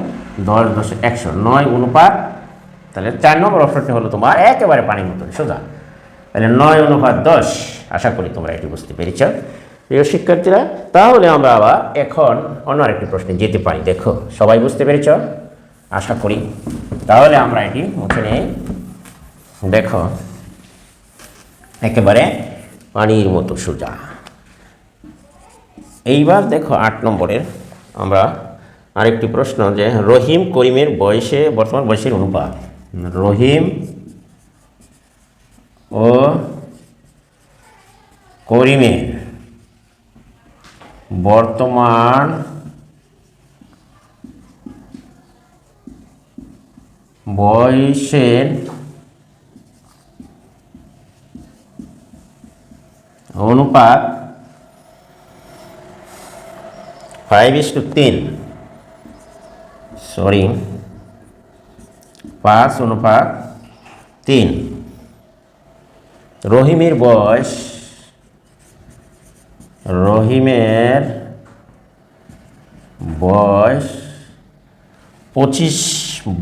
10 10 100, 9 অনুপাত। তাহলে 4 নম্বর অপশনটি হলো তোমার একেবারে পানির মতন সোজা। তাহলে 9:10। আশা করি তোমরা এটি বুঝতে পেরেছ প্রিয় শিক্ষার্থীরা। তাহলে আমরা আবার এখন অন্য আরেকটি প্রশ্নে যেতে পারি। দেখো সবাই বুঝতে পেরেছ আশা করি। তাহলে আমরা এটি মুছে নেই। দেখো একেবারে পানির মতো সোজা। এইবার দেখো 8 নম্বরের আমরা আরেকটি প্রশ্ন, যে রহিম করিমের বর্তমান বয়সের অনুপাত। রহিম ও করিমের বর্তমান বয়সের অনুপাত 5:3। 5:3। রহিমের বয়স 25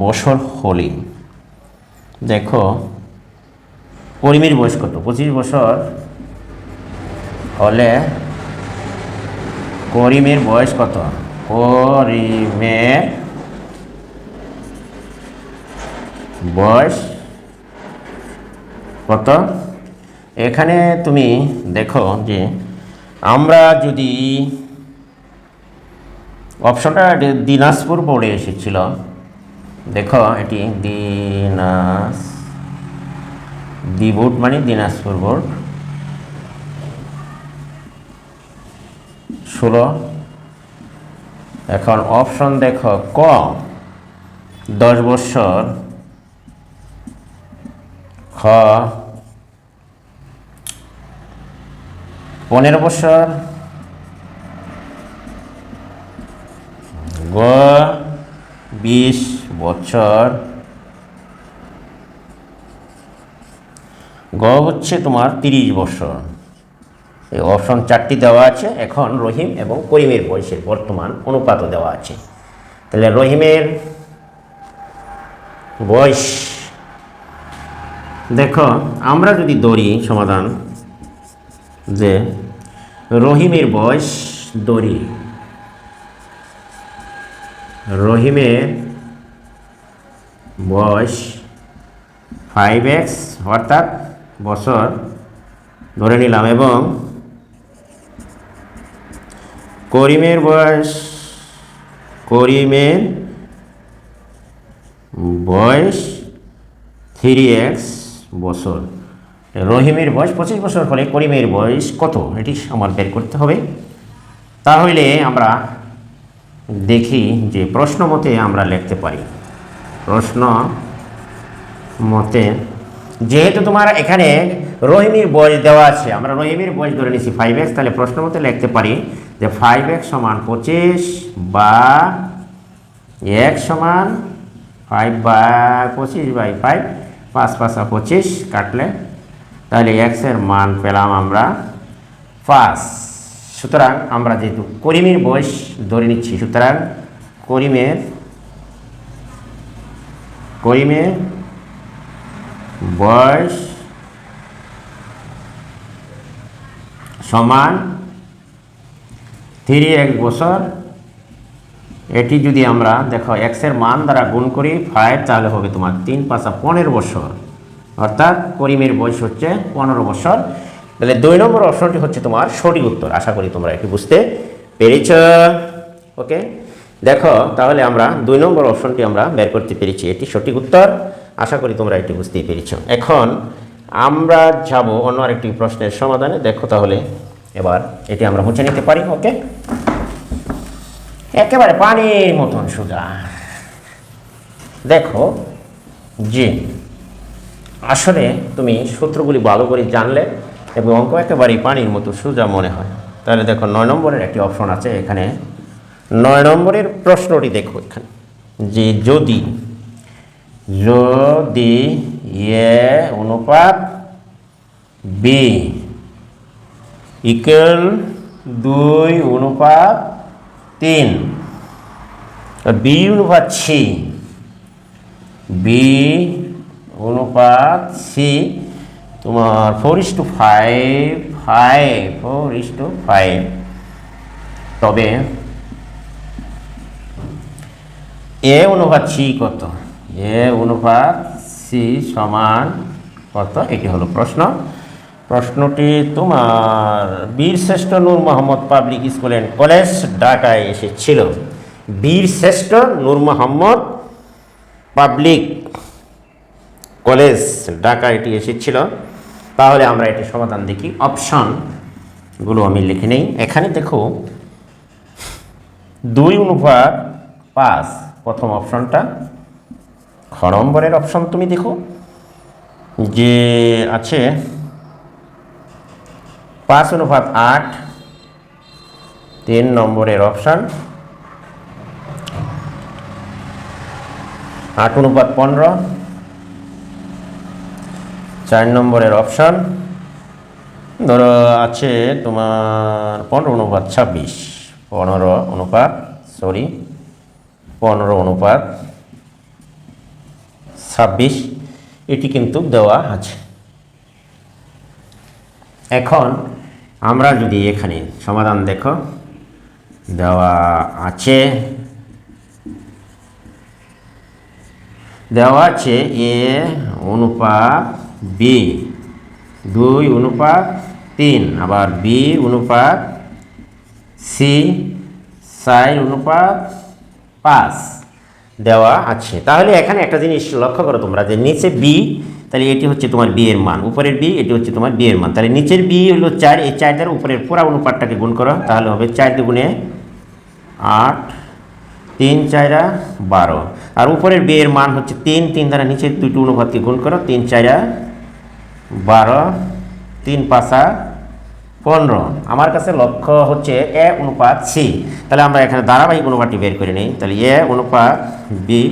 বছর হলে দেখো করিমের বয়স কত? 25 বছর হলে করিমের বয়স কত? করিমের বয়স কত? এখানে তুমি দেখো যে আমরা যদি অপশনটা দিনাজপুর বোর্ডে এসেছিল। দেখো এটি বোর্ড মানে দিনাজপুর বোর্ড 16। এখন অপশন দেখো ক 10 বছর, খ 15 বছর, গ 20 বছর, গ হচ্ছে তোমার 30 বছর। এই অপশন 4টি দেওয়া আছে। এখন রহিম এবং করিমের বয়সের বর্তমান অনুপাতও দেওয়া আছে। তাহলে রহিমের বয়স দেখো আমরা যদি ধরি সমাধান, যে রহিমের বয়স ধরি, রহিমের বয়স 5x অর্থাৎ বছর ধরে নিলাম, এবং করিমের বয়স 3x বছর। রহিমের বয়স 25 বছর হলে করিমের বয়স কত, এটি আমার বের করতে হবে। তাহলে আমরা দেখি যে প্রশ্ন মতে আমরা লিখতে পারি। প্রশ্ন মতে যেহেতু তোমার এখানে রহিমের বয়স দেওয়া আছে, আমরা রহিমের বয়স ধরে নিচ্ছি 5x, তাহলে প্রশ্ন মতে লিখতে পারি যে 5x সমান 25 বা x সমান 5/25/5, 5 5 25 কাটলে তাহলে x এর মান পেলাম আমরা 5। সুতরাং আমরা যেহেতু করিমের বয়স ধরে নিচ্ছি, সুতরাং করিমের বয়স সমান 3x বছর। এটি যদি আমরা দেখো x এর মান দ্বারা গুণ করি 5, তাহলে হবে তোমার 3 5 15 বছর, অর্থাৎ করিমের বয়স হচ্ছে 15 বছর। তাহলে 2 নম্বর অপশনটি হচ্ছে তোমার সঠিক উত্তর। আশা করি তোমরা এটি বুঝতে পেরেছ। ওকে, দেখো তাহলে আমরা 2 নম্বর অপশনটি আমরা বের করতে পেরেছি, এটি সঠিক উত্তর। আশা করি তোমরা এটি বুঝতেই পেরেছ। এখন আমরা যাব অন্য আরেকটি প্রশ্নের সমাধানে। দেখো তাহলে এবার এটি আমরা মুছে নিতে পারি। ওকে, একেবারে পানির মতন সোজা। দেখো যে আসলে তুমি সূত্রগুলি ভালো করে জানলে এবং অঙ্ক একেবারে পানির মতো সোজা মনে হয়। তাহলে দেখো 9 নম্বরের একটি অপশন আছে এখানে। 9 নম্বরের প্রশ্নটি দেখো এখানে যে যদি এ অনুপাত বি ইকুয়াল 2:3, বি অনুপাত সি, বি অনুপাত সি তোমার 4:5, তবে এ অনুপাত সি কত, এ অনুপাত সি সমান কত, এটি হলো প্রশ্ন। প্রশ্নটি তোমার বীরশ্রেষ্ঠ Noor Mohammad public school and college ঢাকায় এসেছিল। বীরশ্রেষ্ঠ নূর মোহাম্মদ পাবলিক কলেজ ঢাকা এটি এসেছিল। তাহলে আমরা এটি সমাধান দেখি। অপশনগুলো আমি লিখে নেই। এখানে দেখো 2:5 প্রথম অপশনটা। খ নম্বরের অপশন তুমি দেখো যে আছে 5:8, 3 নম্বরের অপশন 8:15, 4 নম্বরের অপশন ধরো আছে তোমার 15:26, 15:26 এটি কিন্তু দেওয়া আছে। এখন আমরা যদি এখানে সমাধান দেখো দেওয়া আছে এ অনুপাত বি 2:3, আবার বি অনুপাত সি 4:5 দেওয়া আছে। তাহলে এখানে একটা জিনিস লক্ষ্য করো তোমরা যে নিচে বি, তাহলে এটি হচ্ছে তোমার বি এর মান, উপরের বি এটি হচ্ছে তোমার বি এর মান। তাহলে নিচের বি হলো 4, এই 4 দ্বারা উপরের পুরা অনুপাতটাকে গুণ করো, তাহলে হবে 4 দুগুণে 8, 3 4 12, আর উপরের বি এর মান হচ্ছে 3, 3 দ্বারা নিচের দুটো অনুপাতকে গুণ করো, 3 4 12, 3 5 15। আমার কাছে লক্ষ্য হচ্ছে এ অনুপাত সি। তাহলে আমরা এখানে ধারাবাহিক অনুপাতটি বের করে নিই। তাহলে এ অনুপাত বি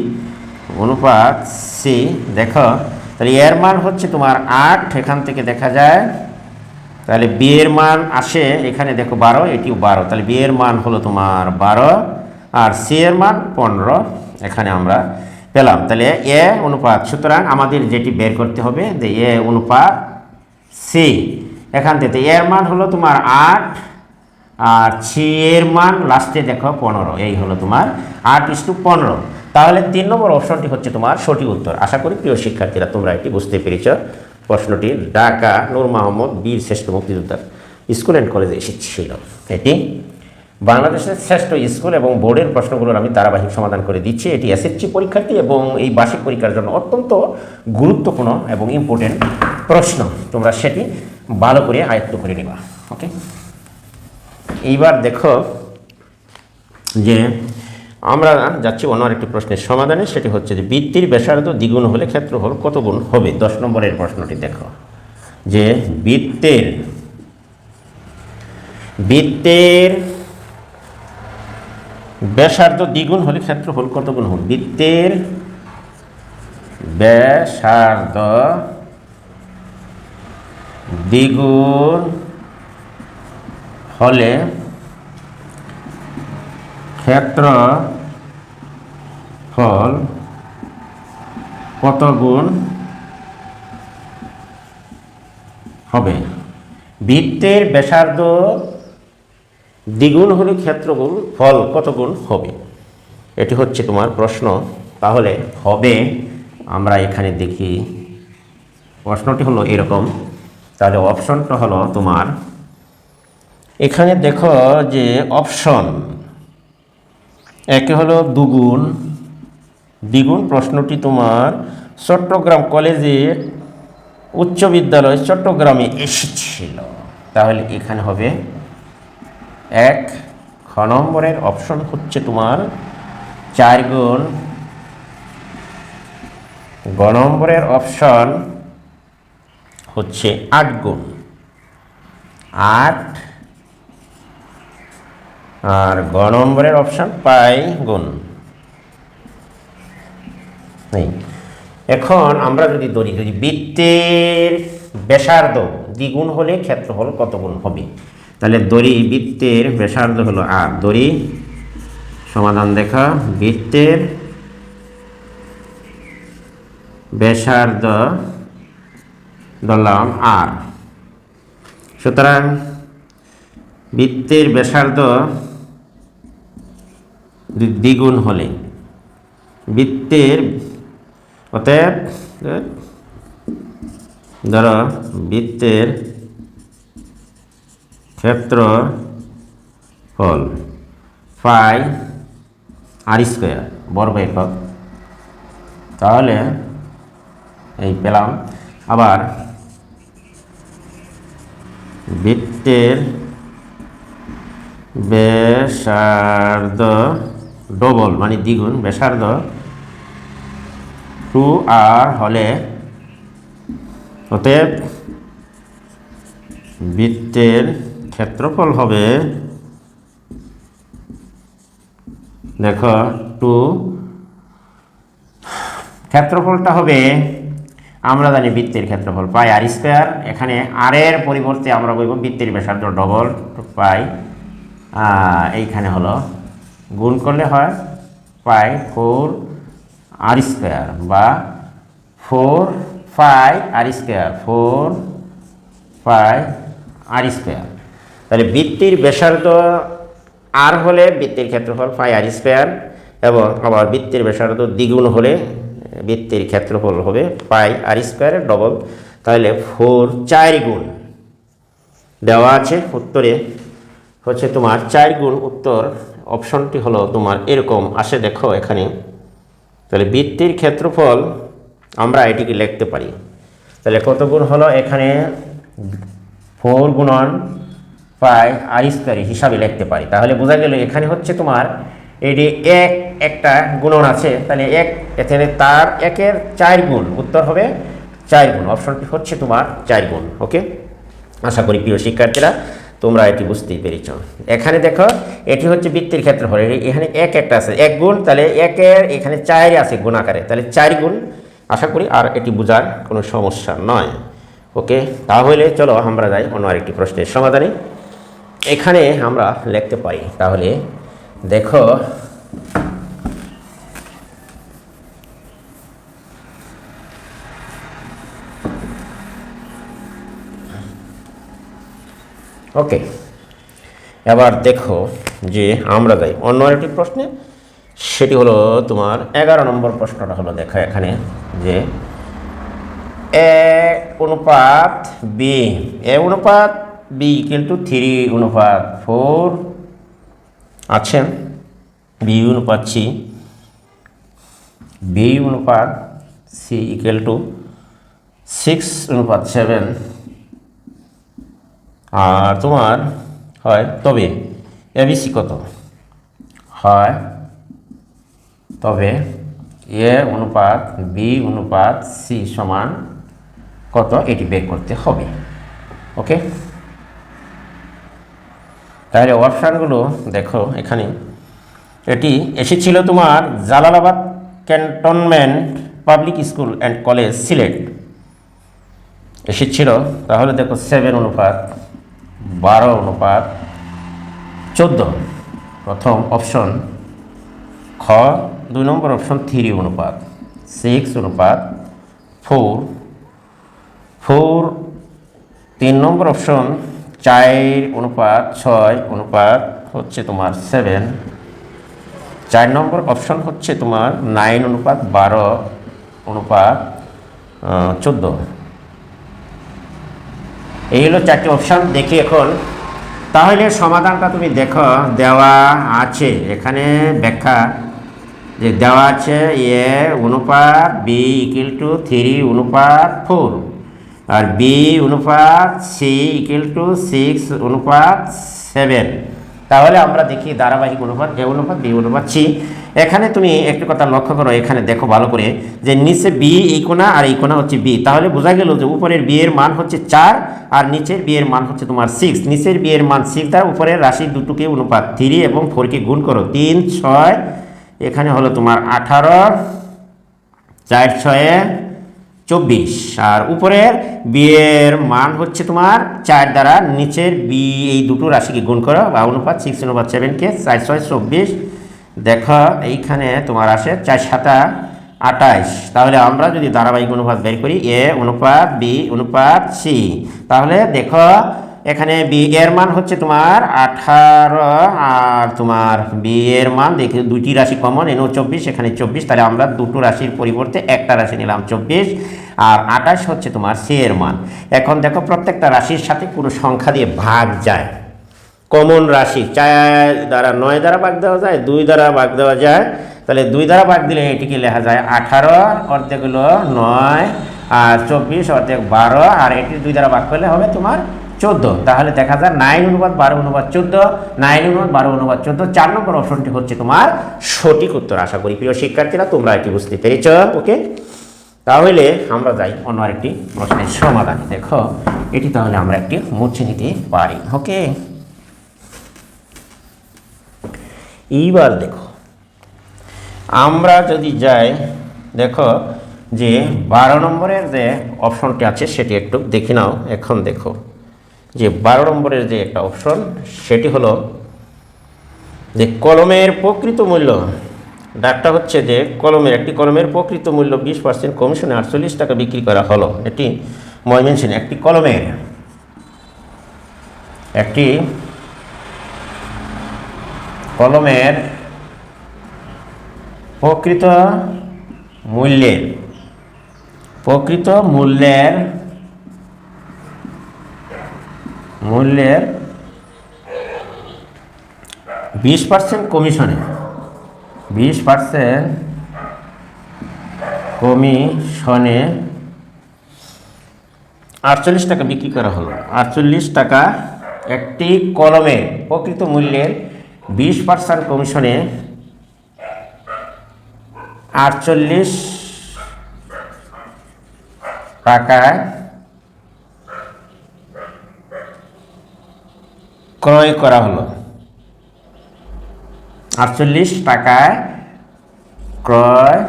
অনুপাত সি, দেখো তাহলে এর মান হচ্ছে তোমার 8, এখান থেকে দেখা যায়। তাহলে বি এর মান আসে এখানে দেখো 12, এটিও 12, তাহলে বি এর মান হলো তোমার 12 আর সি এর মান 15 এখানে আমরা পেলাম। তাহলে এ অনুপাত, সুতরাং আমাদের যেটি বের করতে হবে যে এ অনুপাত সি, এখান থেকে এর মান হলো তোমার 8 আর সি এর মান লাস্টে দেখো 15, এই হলো তোমার 8:15। তাহলে 3 নম্বর অপশনটি হচ্ছে তোমার সঠিক উত্তর। আশা করি প্রিয় শিক্ষার্থীরা তোমরা এটি বুঝতে পেরেছ। প্রশ্নটি ঢাকা নূর মোহাম্মদ বীর শ্রেষ্ঠ মুক্তিযোদ্ধা স্কুল অ্যান্ড কলেজে এসেছিল, এটি বাংলাদেশের শ্রেষ্ঠ স্কুল এবং বোর্ডের প্রশ্নগুলোর আমি ধারাবাহিক সমাধান করে দিচ্ছি। এটি এসএসসি পরীক্ষার্থী এবং এই বার্ষিক পরীক্ষার জন্য অত্যন্ত গুরুত্বপূর্ণ এবং ইম্পর্টেন্ট প্রশ্ন। তোমরা সেটি ভালো করে আয়ত্ত করে নেবা। ওকে, এইবার দেখো যে আমরা যাচ্ছি অন্য আরেকটি প্রশ্নের সমাধানে। সেটি হচ্ছে যে বৃত্তের ব্যাসার্ধ দ্বিগুণ হলে ক্ষেত্রফল কত গুণ হবে? 10 নম্বরের প্রশ্নটি দেখো যে বৃত্তের ব্যাসার্ধ দ্বিগুণ হলে ক্ষেত্রফল কত গুণ হবে? বৃত্তের ব্যাসার্ধ দ্বিগুণ হলে ক্ষেত্রফল কত গুণ হবে? বৃত্তের ব্যাসার্ধ দ্বিগুণ হলে ক্ষেত্রফল কত গুণ হবে? এটি হচ্ছে তোমার প্রশ্ন। তাহলে হবে আমরা এখানে দেখি, প্রশ্নটি হলো এরকম। তাহলে অপশনটা হলো তোমার এখানে দেখো যে অপশন একে হলো দ্বিগুণ। প্রশ্নটি তোমার চট্টগ্রাম কলেজের উচ্চ বিদ্যালয় চট্টগ্রামে এসেছিল। তাহলে এখানে হবে 1 খ নম্বরের অপশন হচ্ছে তোমার 4 গুণ। গ নম্বরের অপশন হচ্ছে 8 গুণ 8, আর গ নম্বরের অপশন 5 গুণ। এখন আমরা যদি ধরি বৃত্তের ব্যাসার্ধ দ্বিগুণ হলে ক্ষেত্রফল কত গুণ হবে, তাহলে ধরি বৃত্তের ব্যাসার্ধ হলো আর, ধরি সমাধান দেখা, বৃত্তের ব্যাসার্ধ ধরলাম আর। সুতরাং বৃত্তের ব্যাসার্ধ দ্বিগুণ হলে বৃত্তের, অতএব ধরো বৃত্তের ক্ষেত্রফল পাই আর স্কোয়ার বর্গ একক। তাহলে এই পেলাম। আবার বৃত্তের ব্যাসার্ধ ডবল মানে দ্বিগুণ, ব্যাসার্ধ 2r হলে অতএব বৃত্তের ক্ষেত্রফল হবে দেখো 2, ক্ষেত্রফলটা হবে আমরা জানি বৃত্তের ক্ষেত্রফল পাই আর স্কোয়ার। এখানে আর এর পরিবর্তে আমরা বলব বৃত্তের ব্যাসার্ধ ডবল পাই, এইখানে হলো গুণ করলে হয় পাই 4 আর স্কোয়ার বা 4 পাই আর স্কোয়ার, 4 পাই আর স্কোয়ার। তাহলে বৃত্তের ব্যাসার্ধ আর হলে বৃত্তের ক্ষেত্রফল পাই আর স্কোয়ার, এবং আবার বৃত্তের ব্যাসার্ধ দ্বিগুণ হলে বৃত্তের ক্ষেত্রফল হবে পাই আর স্কোয়ারের ডবল। তাহলে 4 গুণ দেওয়া আছে উত্তরে, হচ্ছে তোমার 4 গুণ। উত্তর অপশনটি হলো তোমার এরকম আসে, দেখো এখানে। তাহলে বৃত্তের ক্ষেত্রফল আমরা এটিকে লিখতে পারি, তাহলে কত গুণ হলো, এখানে 4 গুণন পাই আর স্কোয়ার হিসাবে লিখতে পারি। তাহলে বোঝা গেল এখানে হচ্ছে তোমার এটি একটা গুণন আছে, তাহলে এখানে তার 1-এর 4 গুণ, উত্তর হবে 4 গুণ। অপশনটি হচ্ছে তোমার 4 গুণ। ওকে, আশা করি প্রিয় শিক্ষার্থীরা তোমরা এটি বুঝতেই পেরেছ। এখানে দেখো এটি হচ্ছে বৃত্তের ক্ষেত্রফল, এখানে একটা আছে 1 গুণ, তাহলে 1-এর এখানে 4 আছে গুণ আকারে, তাহলে 4 গুণ। আশা করি আর এটি বোঝার কোনো সমস্যা নয়। ওকে, তাহলে চলো আমরা যাই অন্য আরেকটি প্রশ্নের সমাধানে। এখানে আমরা লিখতে পারি, তাহলে দেখো ওকে, এবার দেখো যে আমরা যাই অন্য আরেকটি প্রশ্নে। সেটি হলো তোমার 11 নম্বর প্রশ্নটা হলো, দেখো এখানে যে A/B, A/B = 3/4 আছে বি অনুপাত সি, বি অনুপাত সি ইকুয়াল টু 6:7, আর তোমার হয় তবে এবিসি কত হয়, তবে এ অনুপাত বি অনুপাত সি সমান কত এটি বের করতে হবে। ওকে, তাহলে অপশানগুলো দেখো এখানে। এটি এসেছিল তোমার Jalalabad cantonment public school and college Sylhet এসেছিল। তাহলে দেখো 7:12:14 প্রথম অপশন খ। 2 নম্বর অপশন 3:6:4, 3 নম্বর অপশন 4:6 হচ্ছে তোমার 7, 4 নম্বর অপশন হচ্ছে তোমার 9:12:14। এই হলো 4টি অপশান। দেখি এখন তাহলে সমাধানটা তুমি দেখো, দেওয়া আছে এখানে ব্যাখ্যা যে দেওয়া আছে এ অনুপাত বি ইকুয়াল টু 3:4 আর বি অনুপাত সি ইকুয়াল টু 6:7। তাহলে আমরা দেখি ধারাবাহিক অনুপাত এ অনুপাত বি অনুপাত সি। এখানে তুমি একটু কথা লক্ষ্য করো, এখানে দেখো ভালো করে যে নিচে বি এই কোণা আর এই কোণা হচ্ছে বি, তাহলে বোঝা গেল যে উপরের বি এর মান হচ্ছে 4 আর নিচের বি এর মান হচ্ছে তোমার 6। নিচের বি এর মান 6 দ্বারা উপরের রাশি দুটোকে অনুপাত 3 এবং 4কে গুণ করো, 3 6 এখানে হলো তোমার 18, 4 6 24 আর উপরের বি এর মান হচ্ছে তোমার 4 দ্বারা নিচের বি এই দুটো রাশিকে গুণ করো বা অনুপাত 6:7কে 4 6 24। দেখো এইখানে তোমার আসে 4 7 28। তাহলে আমরা যদি ধারাবাহিক অনুপাত বের করি এ অনুপাত বি অনুপাত সি, তাহলে দেখো এখানে বি এর মান হচ্ছে তোমার 18 আর তোমার বি এর মান দেখি দুইটি রাশি কমন এনো 24, এখানে 24, তাহলে আমরা দুটো রাশির পরিবর্তে একটা রাশি নিলাম 24 আর 28 হচ্ছে তোমার সি এর মান। এখন দেখো প্রত্যেকটা রাশির সাথে কোনো সংখ্যা দিয়ে ভাগ যায়, কমন রাশি 4 দ্বারা 9 দ্বারা ভাগ দেওয়া যায়, 2 দ্বারা ভাগ দেওয়া যায়। তাহলে 2 দ্বারা ভাগ দিলে এটিকে লেখা যায় 18 অর্ধেক হলো 9 আর 24 অর্ধেক 12 আর এটি 2 দ্বারা ভাগ করলে হবে তোমার 14। তাহলে দেখা যায় 9:12:14, 9:12:14। 4 নম্বর অপশনটি হচ্ছে তোমার সঠিক উত্তর। আশা করি প্রিয় শিক্ষার্থীরা তোমরা এটি বুঝতে পেরেছ। ওকে, তাহলে আমরা যাই অন্য আরেকটি প্রশ্নের সমাধান। দেখো এটি তাহলে আমরা একটি মুছে নিতে পারি। ওকে, এইবার দেখো আমরা যদি যাই, দেখো যে 12 নম্বরের যে অপশনটি আছে সেটি একটু দেখে নাও। এখন দেখো যে 12 নম্বরের যে একটা অপশন সেটি হলো যে কলমের প্রকৃত মূল্য, ডাকটা হচ্ছে যে একটি কলমের প্রকৃত মূল্য 20% কমিশনে 48 টাকা বিক্রি করা হলো। এটি ময়মনসিংহ একটি কলমের প্রকৃত মূল্যের 20% কমিশনে 48 টাকা বিক্রি করা হলো। 48 টাকা একটি কলমের প্রকৃত মূল্যের 20% কমিশনে 48 টাকায় ক্রয় করা হলো। 48 টাকায় ক্রয়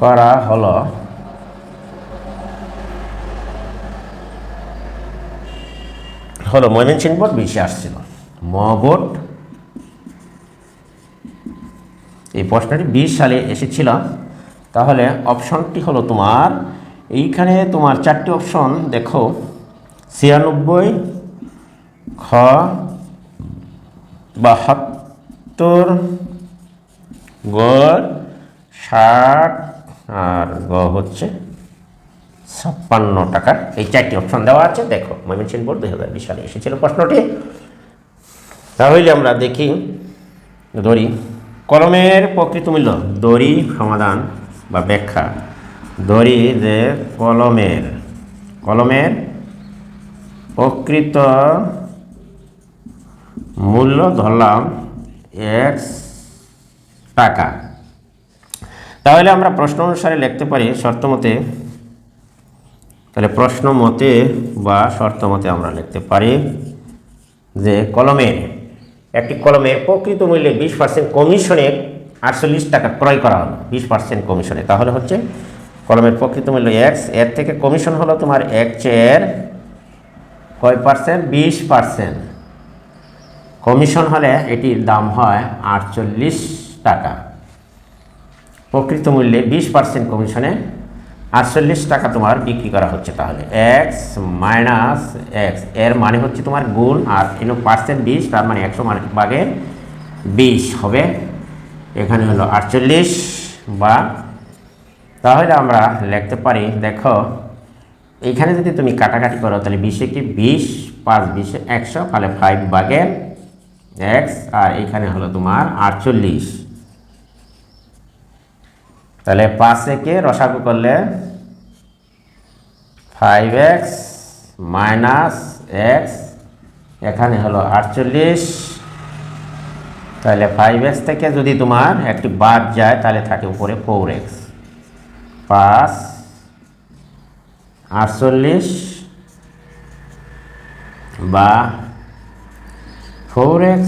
করা হলো। ময়মনসিংহ বোর্ড 20 আসছিল, বোর্ড এই প্রশ্নটি 20 সালে এসেছিল। তাহলে অপশনটি হলো তোমার এইখানে তোমার 4টি অপশন দেখো 96, খ 72, গ 60 আর গ হচ্ছে 56 টাকার। এই 4টি অপশন দেওয়া আছে। দেখো ময়মনসিংহ বোর্ড 2020 সালে এসেছিল প্রশ্নটি। তাহলে আমরা দেখি, ধরি কলমের প্রকৃত মূল্য, ধরি সমাধান বা ব্যাখ্যা, ধরি যে কলমের প্রকৃত মূল্য ধরলাম x টাকা। তাহলে আমরা প্রশ্ন অনুসারে লিখতে পারি শর্ত মতে, তাহলে প্রশ্ন মতে বা শর্ত মতে আমরা লিখতে পারি যে একটি কলমের প্রকৃত মূল্যে 20% কমিশনে 48 টাকা ক্রয় করা হলো, 20% কমিশনে। তাহলে হচ্ছে কলমের প্রকৃত মূল্য x, এর থেকে কমিশন হলো তোমার x এর কয় পার্সেন্ট, 20%। কমিশন হলে এটির দাম হয় 48 টাকা। প্রকৃত মূল্যে 20% কমিশনে 48 টাকা তোমার বিক্রি করা হচ্ছে। তাহলে x মাইনাস x এর মানে হচ্ছে তোমার গুণ, আর এখানে পার্সেন্ট 20, তার মানে 100 ভাগে 20 হবে, এখানে হলো 48 বা। তাহলে আমরা লিখতে পারি, দেখো এইখানে যদি তুমি কাটাকাটি করো তাহলে 20 কি 20, 5 20 100, তাহলে 5 ভাগে x, আর এইখানে হলো তোমার 48। তাহলে 5 কে রসাগু করলে 5x মাইনাস x, এখানে হলো 48। তাহলে 5x থেকে যদি তোমার একটি বাদ যায় তাহলে থাকে উপরে 4x, 5 48 বা 4x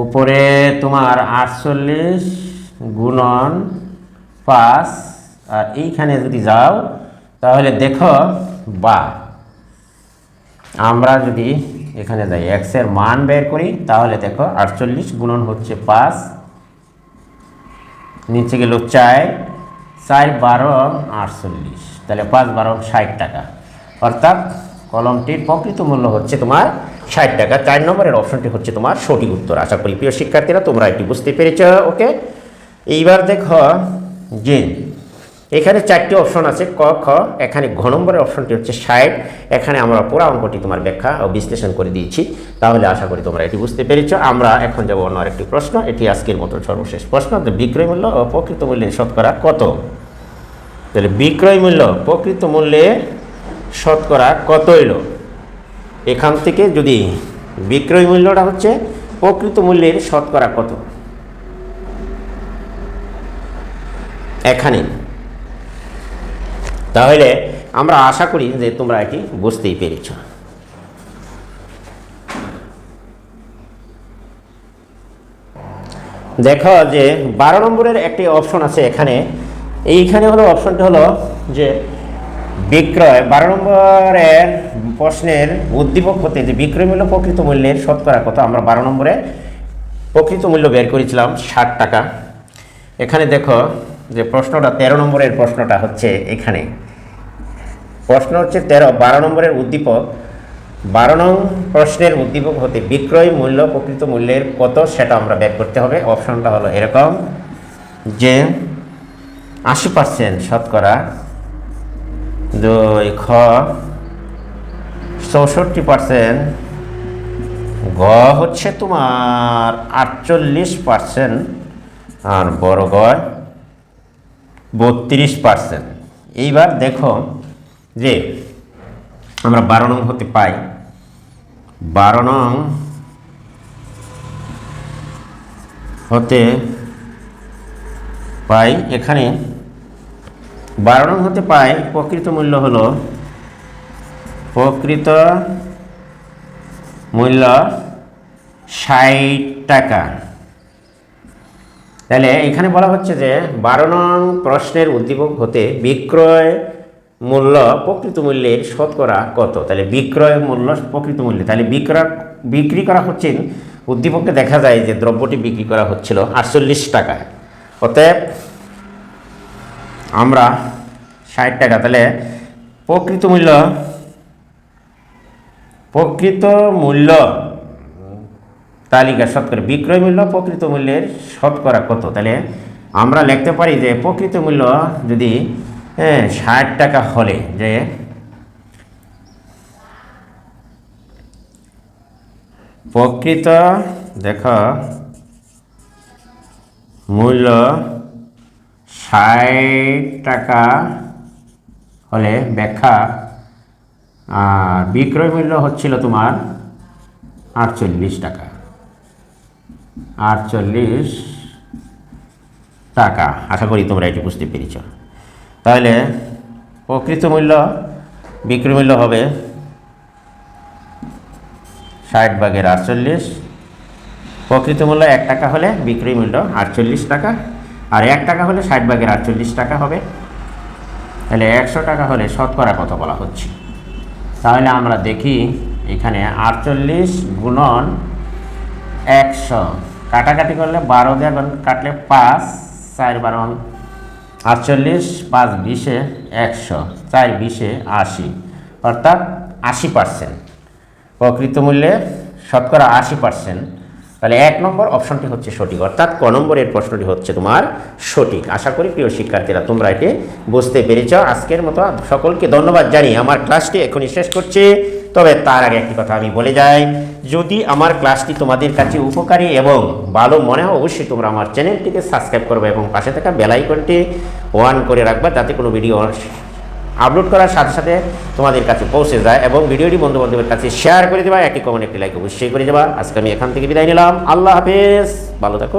উপরে তোমার 48 গুণন 5, আর এইখানে যদি যাও তাহলে দেখো, বা আমরা যদি এখানে যাই x এর মান বের করি তাহলে দেখো 48 গুণন হচ্ছে 5, নিচে গেল 4, 4 12 48, তাহলে 5 12 60 টাকা। অর্থাৎ কলমটির প্রকৃত মূল্য হচ্ছে তোমার 60 টাকা। 4 নম্বরের অপশনটি হচ্ছে তোমার সঠিক উত্তর। আশা করি প্রিয় শিক্ষার্থীরা তোমরা এটি বুঝতে পেরেছ। ওকে, এইবার দেখো যে এখানে 4টি অপশন আছে, ক খ, এখানে ঘ নম্বরের অপশনটি হচ্ছে 60। এখানে আমরা পুরো অঙ্কটি তোমার ব্যাখ্যা ও বিশ্লেষণ করে দিয়েছি। তাহলে আশা করি তোমরা এটি বুঝতে পেরেছ। আমরা এখন যাব অন্য আরেকটি প্রশ্ন, এটি আজকের মতো সর্বশেষ প্রশ্ন। বিক্রয় মূল্য ও প্রকৃত মূল্যে শতকরা কত? তাহলে বিক্রয় মূল্য প্রকৃত মূল্যে শতকরা কত এলো, এখান থেকে যদি বিক্রয় মূল্যটা হচ্ছে প্রকৃত মূল্যের শতকরা কত, এখানে, তাহলে আমরা আশা করি যে তোমরা এটি বুঝতেই পেরেছ। দেখো যে 12 নম্বরের একটি অপশন আছে এখানে, এইখানে হলো অপশনটি হলো যে বিক্রয়, 12 নম্বরের প্রশ্নের উদ্দীপক হতে যে বিক্রয় মূল্য প্রকৃত মূল্যের শতকরা কত, আমরা 12 নম্বরে প্রকৃত মূল্য বের করেছিলাম 60 টাকা। এখানে দেখো যে প্রশ্নটা 13 নম্বরের প্রশ্নটা হচ্ছে, এখানে প্রশ্ন হচ্ছে 12 নম্বরের উদ্দীপক, 12 নং প্রশ্নের উদ্দীপক হতে বিক্রয় মূল্য প্রকৃত মূল্যের কত সেটা আমরা বের করতে হবে। অপশনটা হলো এরকম যে 80% শতকরা, 2 খ 64%, গ হচ্ছে তোমার 48%, আর বড় গ 32%। এইবার দেখো যে আমরা 12 নং হতে পাই, 12 নং হতে পাই, এখানে 12 নং হতে পাই প্রকৃত মূল্য হলো, প্রকৃত মূল্য 60 টাকা। তাহলে এখানে বলা হচ্ছে যে 12 নং প্রশ্নের উদ্দীপক হতে বিক্রয় মূল্য প্রকৃত মূল্যের শতকরা কত। তাহলে বিক্রয় মূল্য প্রকৃত মূল্য, তাহলে বিক্রি করা হচ্ছে, উদ্দীপকে দেখা যায় যে দ্রব্যটি বিক্রি করা হচ্ছিল 48 টাকায়, অতএব আমরা 60 টাকা, তাহলে প্রকৃত মূল্য তালিকা শতকরা বিক্রয় মূল্য প্রকৃত মূল্যের শতকরা কত। তাহলে আমরা লিখতে পারি যে প্রকৃত মূল্য যদি 60 টাকা হলে, যে প্রকৃত দেখো মূল্য 60 টাকা হলে ব্যাখ্যা আর বিক্রয় মূল্য হচ্ছিল তোমার 48 টাকা। 48 টাকা, আশা করি তোমরা এটি বুঝতে পেরেছ। তাহলে প্রকৃত মূল্য বিক্রয় মূল্য হবে 60/48। প্রকৃত মূল্য 1 টাকা হলে বিক্রয় মূল্য 48 টাকা, আর 1 টাকা হলে 60/48 টাকা হবে। তাহলে 100 টাকা হলে শতকরা কত বলা হচ্ছে। তাহলে আমরা দেখি এখানে 48 গুণন 100, কাটাকাটি করলে 12 দিয়ে কাটলে 5, 4 12 48, 5 20 100, 4 20 80, অর্থাৎ 80%। প্রকৃত মূল্যে শতকরা 80%। তাহলে 1 নম্বর অপশনটি হচ্ছে সঠিক, অর্থাৎ ক নম্বরের প্রশ্নটি হচ্ছে তোমার সঠিক। আশা করি প্রিয় শিক্ষার্থীরা তোমরা এটি বুঝতে পেরেছ। আজকের মতো সকলকে ধন্যবাদ জানিয়ে আমার ক্লাসটি এখনই শেষ করছি। তবে তার আগে একটি কথা আমি বলে যাই, যদি আমার ক্লাসটি তোমাদের কাছে উপকারী এবং ভালো মনে হয় অবশ্যই তোমরা আমার চ্যানেলটিকে সাবস্ক্রাইব করবে এবং পাশে থাকা বেল আইকনটি অন করে রাখবা, যাতে কোনো ভিডিও আপলোড করার সাথে সাথে তোমাদের কাছে পৌঁছে যায়। এবং ভিডিওটি বন্ধু বান্ধবের কাছে শেয়ার করে দেবা, একটি কমেন্ট একটি লাইক অবশ্যই করে দেবা। আজকে আমি এখান থেকে বিদায় নিলাম। আল্লাহ হাফেজ, ভালো থাকো।